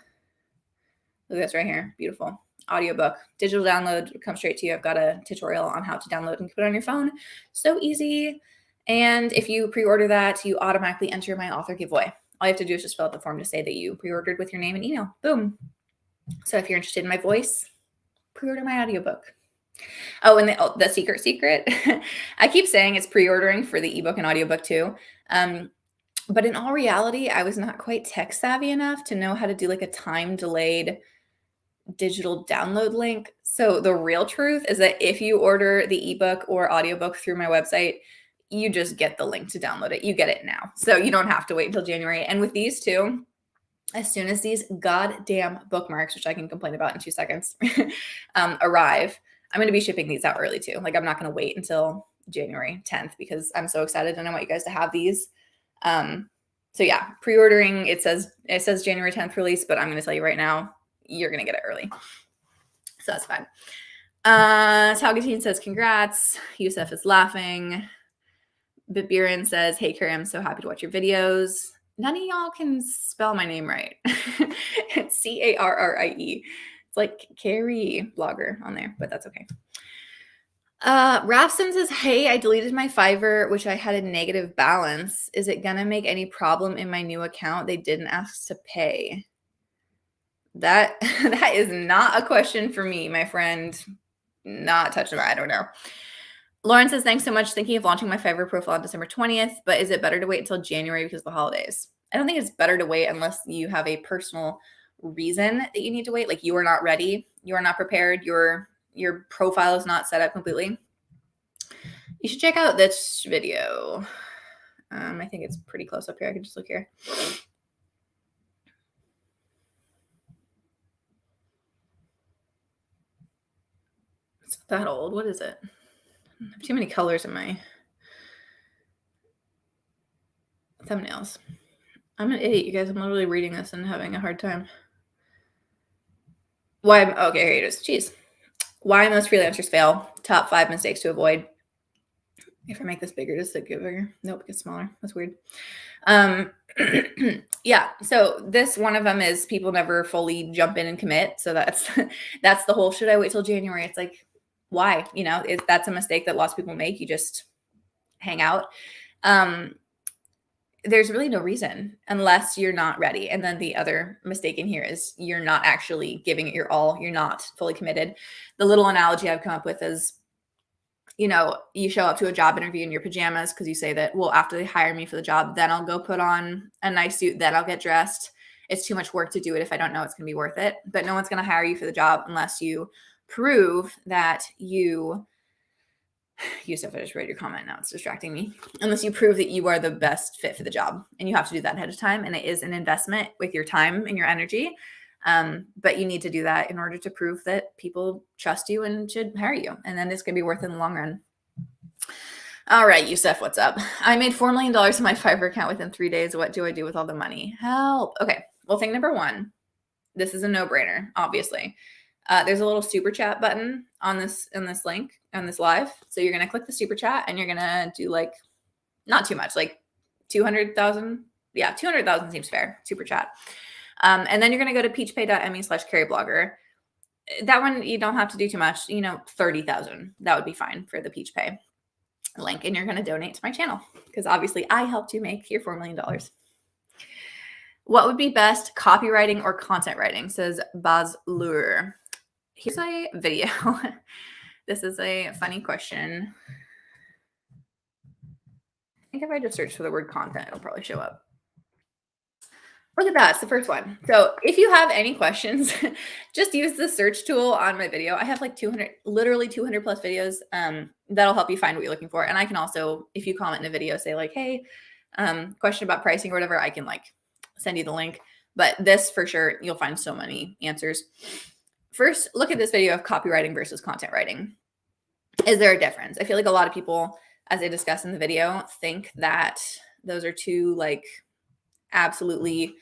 Look at this right here. Beautiful. Audiobook. Digital download will come straight to you. I've got a tutorial on how to download and put it on your phone. So easy. And if you pre-order that, you automatically enter my author giveaway. All you have to do is just fill out the form to say that you pre-ordered with your name and email. Boom. So if you're interested in my voice, pre-order my audiobook. Oh, and the secret. I keep saying it's pre-ordering for the ebook and audiobook too. But in all reality, I was not quite tech savvy enough to know how to do like a time delayed digital download link. So the real truth is that if you order the ebook or audiobook through my website, you just get the link to download it. You get it now. So you don't have to wait until January. And with these two, as soon as these goddamn bookmarks, which I can complain about in 2 seconds, arrive, I'm going to be shipping these out early too. Like I'm not going to wait until January 10th because I'm so excited and I want you guys to have these. So yeah, pre-ordering, it says January 10th release, but I'm going to tell you right now, you're going to get it early. So that's fine. Talgatine says, congrats. Yusuf is laughing. Bitbirin says, hey, Carrie, I'm so happy to watch your videos. None of y'all can spell my name right. It's Carrie. It's like Carrieblogger on there, but that's okay. Rafson says, hey, I deleted my Fiverr, which I had a negative balance. Is it going to make any problem in my new account? They didn't ask to pay. That is not a question for me, my friend. Not touching it. I don't know. Lauren says, thanks so much. Thinking of launching my Fiverr profile on December 20th, but is it better to wait until January because of the holidays? I don't think it's better to wait unless you have a personal reason that you need to wait. Like you are not ready. You are not prepared. Your profile is not set up completely. You should check out this video. I think it's pretty close up here. I can just look here. It's not that old. What is it? I have too many colors in my thumbnails. I'm an idiot, you guys. I'm literally reading this and having a hard time. Okay, here it is. Jeez. Why most freelancers fail. Top 5 mistakes to avoid. If I make this bigger, does it get bigger? Nope, it gets smaller. That's weird. Yeah, so this one of them is people never fully jump in and commit. So that's the whole, should I wait till January? It's like, why? You know, that's a mistake that lots of people make. You just hang out. There's really no reason unless you're not ready. And then the other mistake in here is you're not actually giving it your all. You're not fully committed. The little analogy I've come up with is, you know, you show up to a job interview in your pajamas because you say that, well, after they hire me for the job, then I'll go put on a nice suit, then I'll get dressed. It's too much work to do it if I don't know it's going to be worth it. But no one's going to hire you for the job unless you prove that you Yusuf, I just read your comment. Now it's distracting me. Unless you prove that you are the best fit for the job, and you have to do that ahead of time. And it is an investment with your time and your energy. But you need to do that in order to prove that people trust you and should hire you. And then it's going to be worth it in the long run. All right, Yusuf, what's up? I made $4 million in my Fiverr account within 3 days. What do I do with all the money? Help. Okay. Well, thing number one, this is a no-brainer, obviously. There's a little super chat button on this link on this live. So you're going to click the super chat and you're going to do like, not too much, like 200,000. Yeah, 200,000 seems fair. Super chat. And then you're going to go to peachpay.me/Carrieblogger. That one, you don't have to do too much, 30,000. That would be fine for the PeachPay link. And you're going to donate to my channel because obviously I helped you make your $4 million. What would be best, copywriting or content writing, says Bazlur. Here's a video. This is a funny question. I think if I just search for the word content, it'll probably show up. Look at that. It's the first one. So if you have any questions, just use the search tool on my video. I have like 200, literally 200 plus videos. That'll help you find what you're looking for. And I can also, if you comment in a video, say like, hey, question about pricing or whatever, I can like send you the link. But this for sure, you'll find so many answers. First, look at this video of copywriting versus content writing. Is there a difference? I feel like a lot of people, as I discuss in the video, think that those are two like absolutely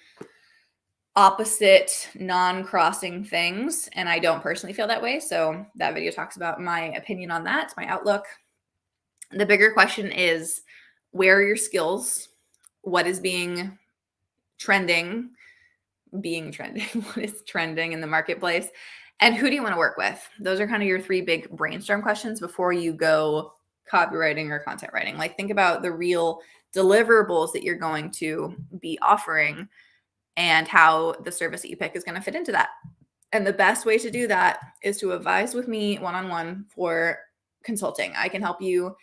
opposite, non-crossing things. And I don't personally feel that way. So that video talks about my opinion on that, my outlook. The bigger question is, where are your skills? What is trending? What is trending in the marketplace? And who do you want to work with? Those are kind of your three big brainstorm questions before you go copywriting or content writing. Like think about the real deliverables that you're going to be offering and how the service that you pick is going to fit into that. And the best way to do that is to advise with me one-on-one for consulting. I can help you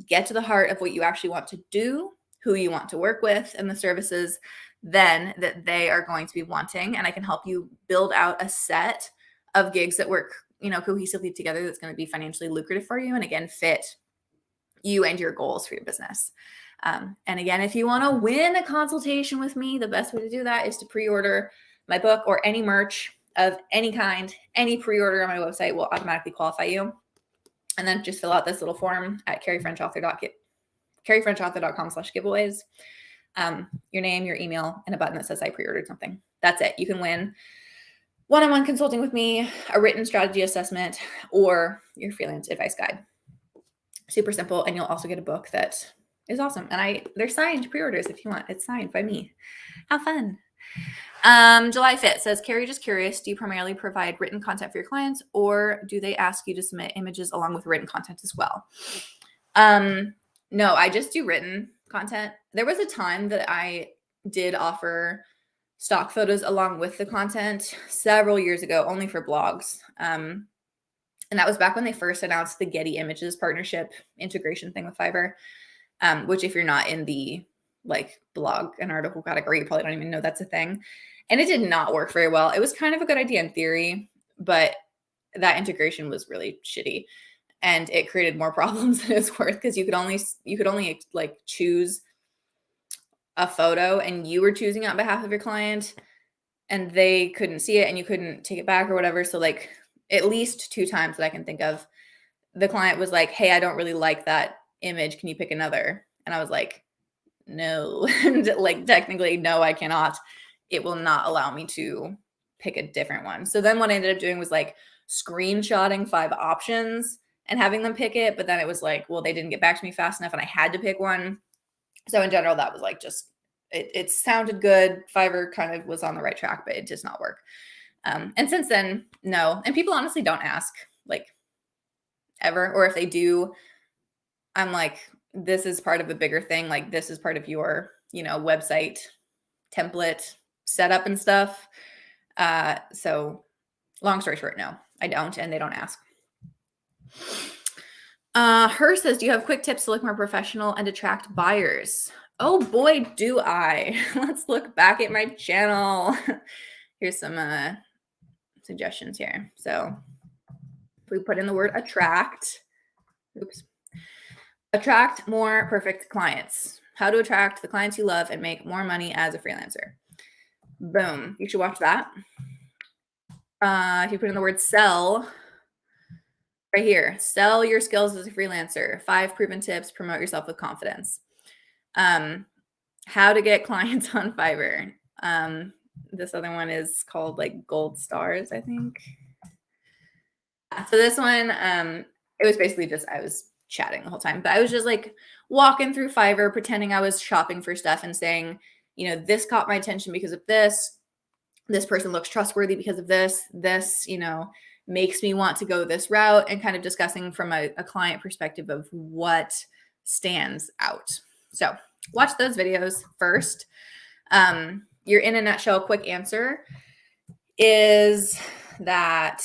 get to the heart of what you actually want to do, who you want to work with, and the services then that they are going to be wanting. And I can help you build out a set of gigs that work, cohesively together that's going to be financially lucrative for you. And again, fit you and your goals for your business. And again, if you want to win a consultation with me, the best way to do that is to pre-order my book or any merch of any kind. Any pre-order on my website will automatically qualify you. And then just fill out this little form at carriefrenchauthor.com/giveaways. Your name, your email, and a button that says I pre-ordered something. That's it. You can win one-on-one consulting with me, a written strategy assessment, or your freelance advice guide. Super simple. And you'll also get a book that is awesome. And they're signed pre-orders if you want. It's signed by me. How fun. July 5th says, Carrie, just curious, do you primarily provide written content for your clients, or do they ask you to submit images along with written content as well? No, I just do written content. There was a time that I did offer stock photos along with the content several years ago, only for blogs. And that was back when they first announced the Getty Images partnership integration thing with Fiverr, which if you're not in the like blog and article category, you probably don't even know that's a thing. And it did not work very well. It was kind of a good idea in theory, but that integration was really shitty. And it created more problems than it's worth because you could only like choose a photo and you were choosing on behalf of your client and they couldn't see it and you couldn't take it back or whatever. So like at least 2 times that I can think of, the client was like, hey, I don't really like that image. Can you pick another? And I was like, no, and like technically, no, I cannot. It will not allow me to pick a different one. So then what I ended up doing was like screenshotting 5 options and having them pick it. But then it was like, well, they didn't get back to me fast enough and I had to pick one. So in general, that was like just, it sounded good. Fiverr kind of was on the right track, but it does not work. And since then, no. And people honestly don't ask like ever, or if they do, I'm like, this is part of a bigger thing. Like this is part of your, website template setup and stuff. So long story short, no, I don't. And they don't ask. Her says, do you have quick tips to look more professional and attract buyers? Oh boy, do I. Let's look back at my channel. Here's some suggestions here. So if we put in the word attract, oops. Attract more perfect clients. How to attract the clients you love and make more money as a freelancer. Boom. You should watch that. If you put in the word sell right here, sell your skills as a freelancer. 5 proven tips, promote yourself with confidence. How to get clients on Fiverr. This other one is called like gold stars, I think. So this one, it was basically just, I was chatting the whole time, but I was just like walking through Fiverr, pretending I was shopping for stuff and saying, you know, this caught my attention because of this. This person looks trustworthy because of this. This, you know, makes me want to go this route, and kind of discussing from a client perspective of what stands out. So watch those videos first. Your in a nutshell quick answer is that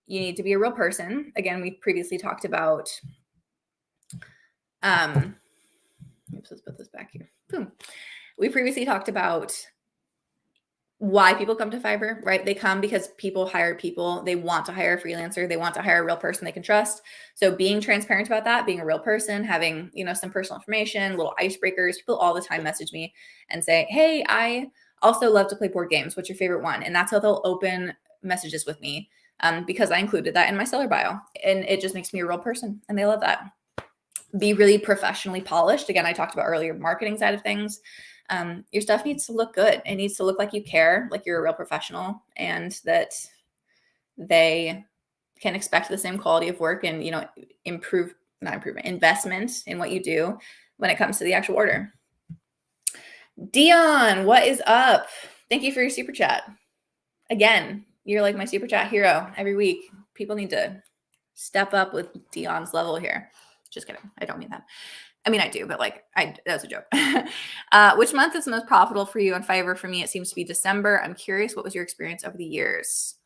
you need to be a real person. Again, we previously talked about, let's put this back here. Boom. We previously talked about why people come to Fiverr, right? They come because people hire people. They want to hire a freelancer. They want to hire a real person they can trust. So being transparent about that, being a real person, having, you know, some personal information, little icebreakers. People all the time message me and say, hey, I also love to play board games. What's your favorite one? And that's how they'll open messages with me, because I included that in my seller bio. And it just makes me a real person, and they love that. Be really professionally polished. Again, I talked about earlier, marketing side of things. Your stuff needs to look good. It needs to look like you care, like you're a real professional, and that they can expect the same quality of work and, you know, investment in what you do when it comes to the actual order. Dion, what is up? Thank you for your super chat. Again, you're like my super chat hero every week. People need to step up with Dion's level here. Just kidding. I don't mean that. I mean, I do, but like, that's a joke. Which month is the most profitable for you on Fiverr? For me, it seems to be December. I'm curious, what was your experience over the years?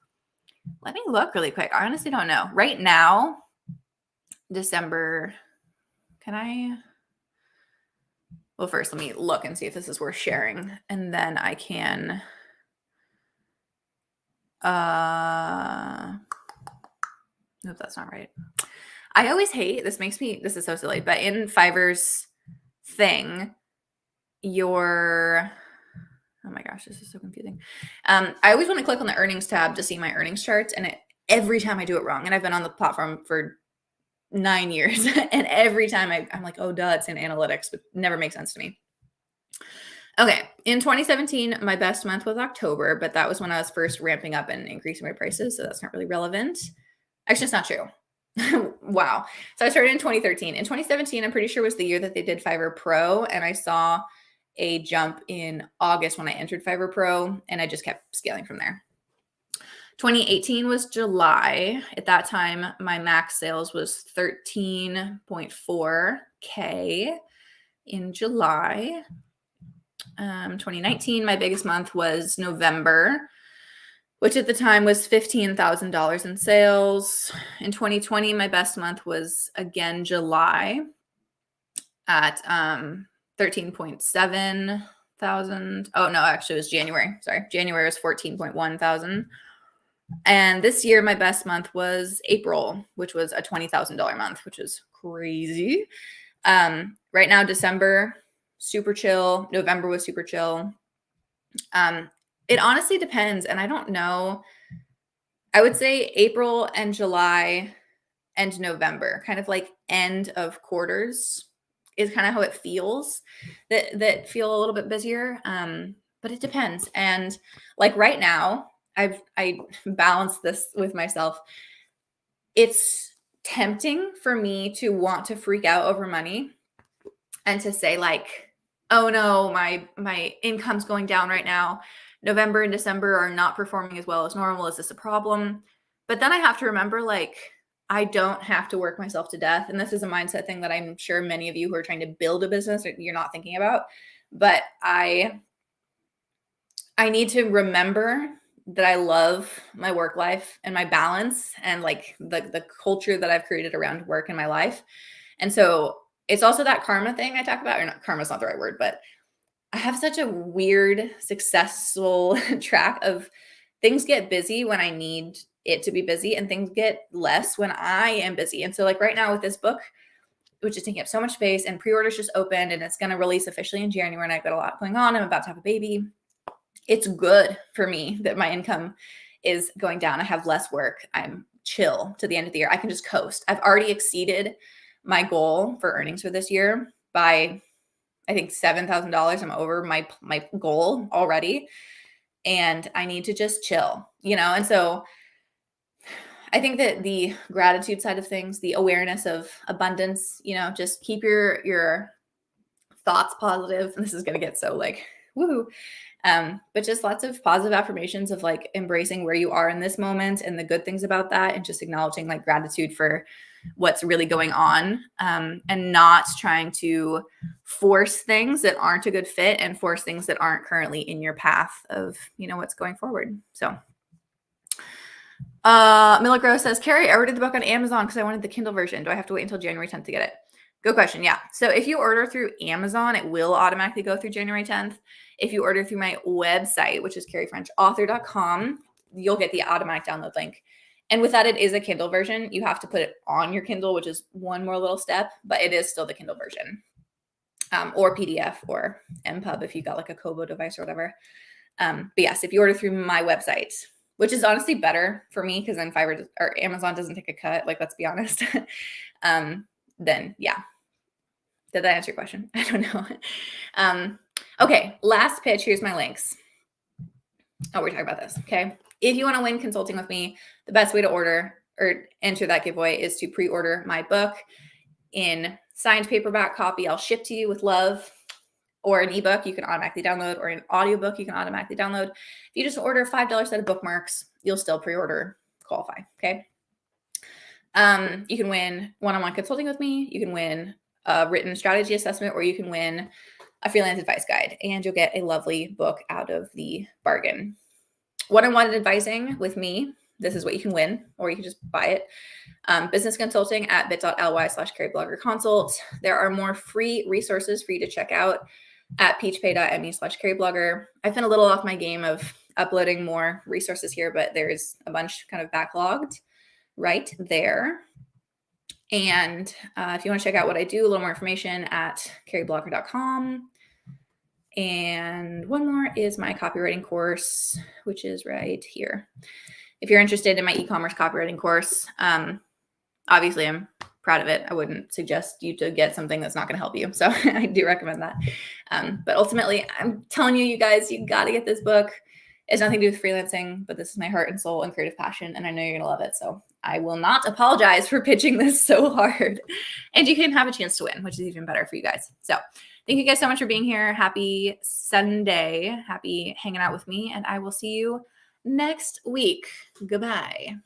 Let me look really quick. I honestly don't know. Right now, December, well, first, let me look and see if this is worth sharing. And then I can, nope, that's not right. I always hate, this is so silly, but in Fiverr's thing, oh my gosh, this is so confusing. I always want to click on the earnings tab to see my earnings charts, and every time I do it wrong, and I've been on the platform for 9 years, and every time I'm like, oh, duh, it's in analytics, but never makes sense to me. Okay, in 2017, my best month was October, but that was when I was first ramping up and increasing my prices, so that's not really relevant. Actually, it's not true. Wow. So I started in 2013. In 2017, I'm pretty sure was the year that they did Fiverr Pro, and I saw a jump in August when I entered Fiverr Pro, and I just kept scaling from there. 2018 was July. At that time, my max sales was 13.4K in July. 2019, my biggest month was November, which at the time was $15,000 in sales. In 2020, my best month was again July at 13.7 thousand. Oh no, actually it was January. Sorry. January was 14.1 thousand. And this year, my best month was April, which was a $20,000 month, which is crazy. Right now, December, super chill. November was super chill. It honestly depends. And I don't know. I would say April and July and November, kind of like end of quarters, is kind of how it feels, that feel a little bit busier. But it depends. And like right now, I balanced this with myself. It's tempting for me to want to freak out over money and to say like, oh no, my income's going down right now. November and December are not performing as well as normal. Is this a problem? But then I have to remember, like, I don't have to work myself to death. And this is a mindset thing that I'm sure many of you who are trying to build a business, you're not thinking about. But I need to remember that I love my work life and my balance and like the culture that I've created around work in my life. And so it's also that karma thing I talk about, or not, karma's not the right word, but I have such a weird, successful track of things get busy when I need it to be busy, and things get less when I am busy. And so like right now with this book, which is taking up so much space, and pre-orders just opened and it's going to release officially in January. And I've got a lot going on. I'm about to have a baby. It's good for me that my income is going down. I have less work. I'm chill to the end of the year. I can just coast. I've already exceeded my goal for earnings for this year by, I think, $7,000. I'm over my goal already. And I need to just chill, And so I think that the gratitude side of things, the awareness of abundance, just keep your thoughts positive. And this is going to get so like, woo. But just lots of positive affirmations of like embracing where you are in this moment and the good things about that, and just acknowledging like gratitude for what's really going on, and not trying to force things that aren't a good fit and force things that aren't currently in your path of, what's going forward. So Miller Gross says, Carrie, I ordered the book on Amazon because I wanted the Kindle version. Do I have to wait until January 10th to get it? Good question. Yeah. So if you order through Amazon, it will automatically go through January 10th. If you order through my website, which is carriefrenchauthor.com, you'll get the automatic download link. And with that, it is a Kindle version. You have to put it on your Kindle, which is one more little step, but it is still the Kindle version, or PDF or MPub if you got like a Kobo device or whatever. But yes, if you order through my website, which is honestly better for me because then Fiverr or Amazon doesn't take a cut. Like, let's be honest. Then yeah. Did that answer your question? I don't know. Okay, last pitch. Here's my links. Oh, we're talking about this. Okay. If you want to win consulting with me, the best way to order or enter that giveaway is to pre-order my book in signed paperback copy. I'll ship to you with love, or an ebook you can automatically download, or an audiobook you can automatically download. If you just order a $5 set of bookmarks, you'll still pre-order qualify. Okay. You can win one-on-one consulting with me. You can win a written strategy assessment, or you can win a freelance advice guide, and you'll get a lovely book out of the bargain. One-on-one advising with me, this is what you can win, or you can just buy it. Business consulting at bit.ly/Carrieblogger consult. There are more free resources for you to check out at peachpay.me/Carrieblogger. I've been a little off my game of uploading more resources here, but there's a bunch kind of backlogged right there. And if you want to check out what I do, a little more information at carrieblogger.com. And one more is my copywriting course, which is right here. If you're interested in my e-commerce copywriting course, obviously I'm proud of it. I wouldn't suggest you to get something that's not going to help you. So I do recommend that. But ultimately, I'm telling you, you guys, you got to get this book. It's nothing to do with freelancing, but this is my heart and soul and creative passion, and I know you're going to love it. So I will not apologize for pitching this so hard. And you can have a chance to win, which is even better for you guys. So thank you guys so much for being here. Happy Sunday. Happy hanging out with me, and I will see you next week. Goodbye.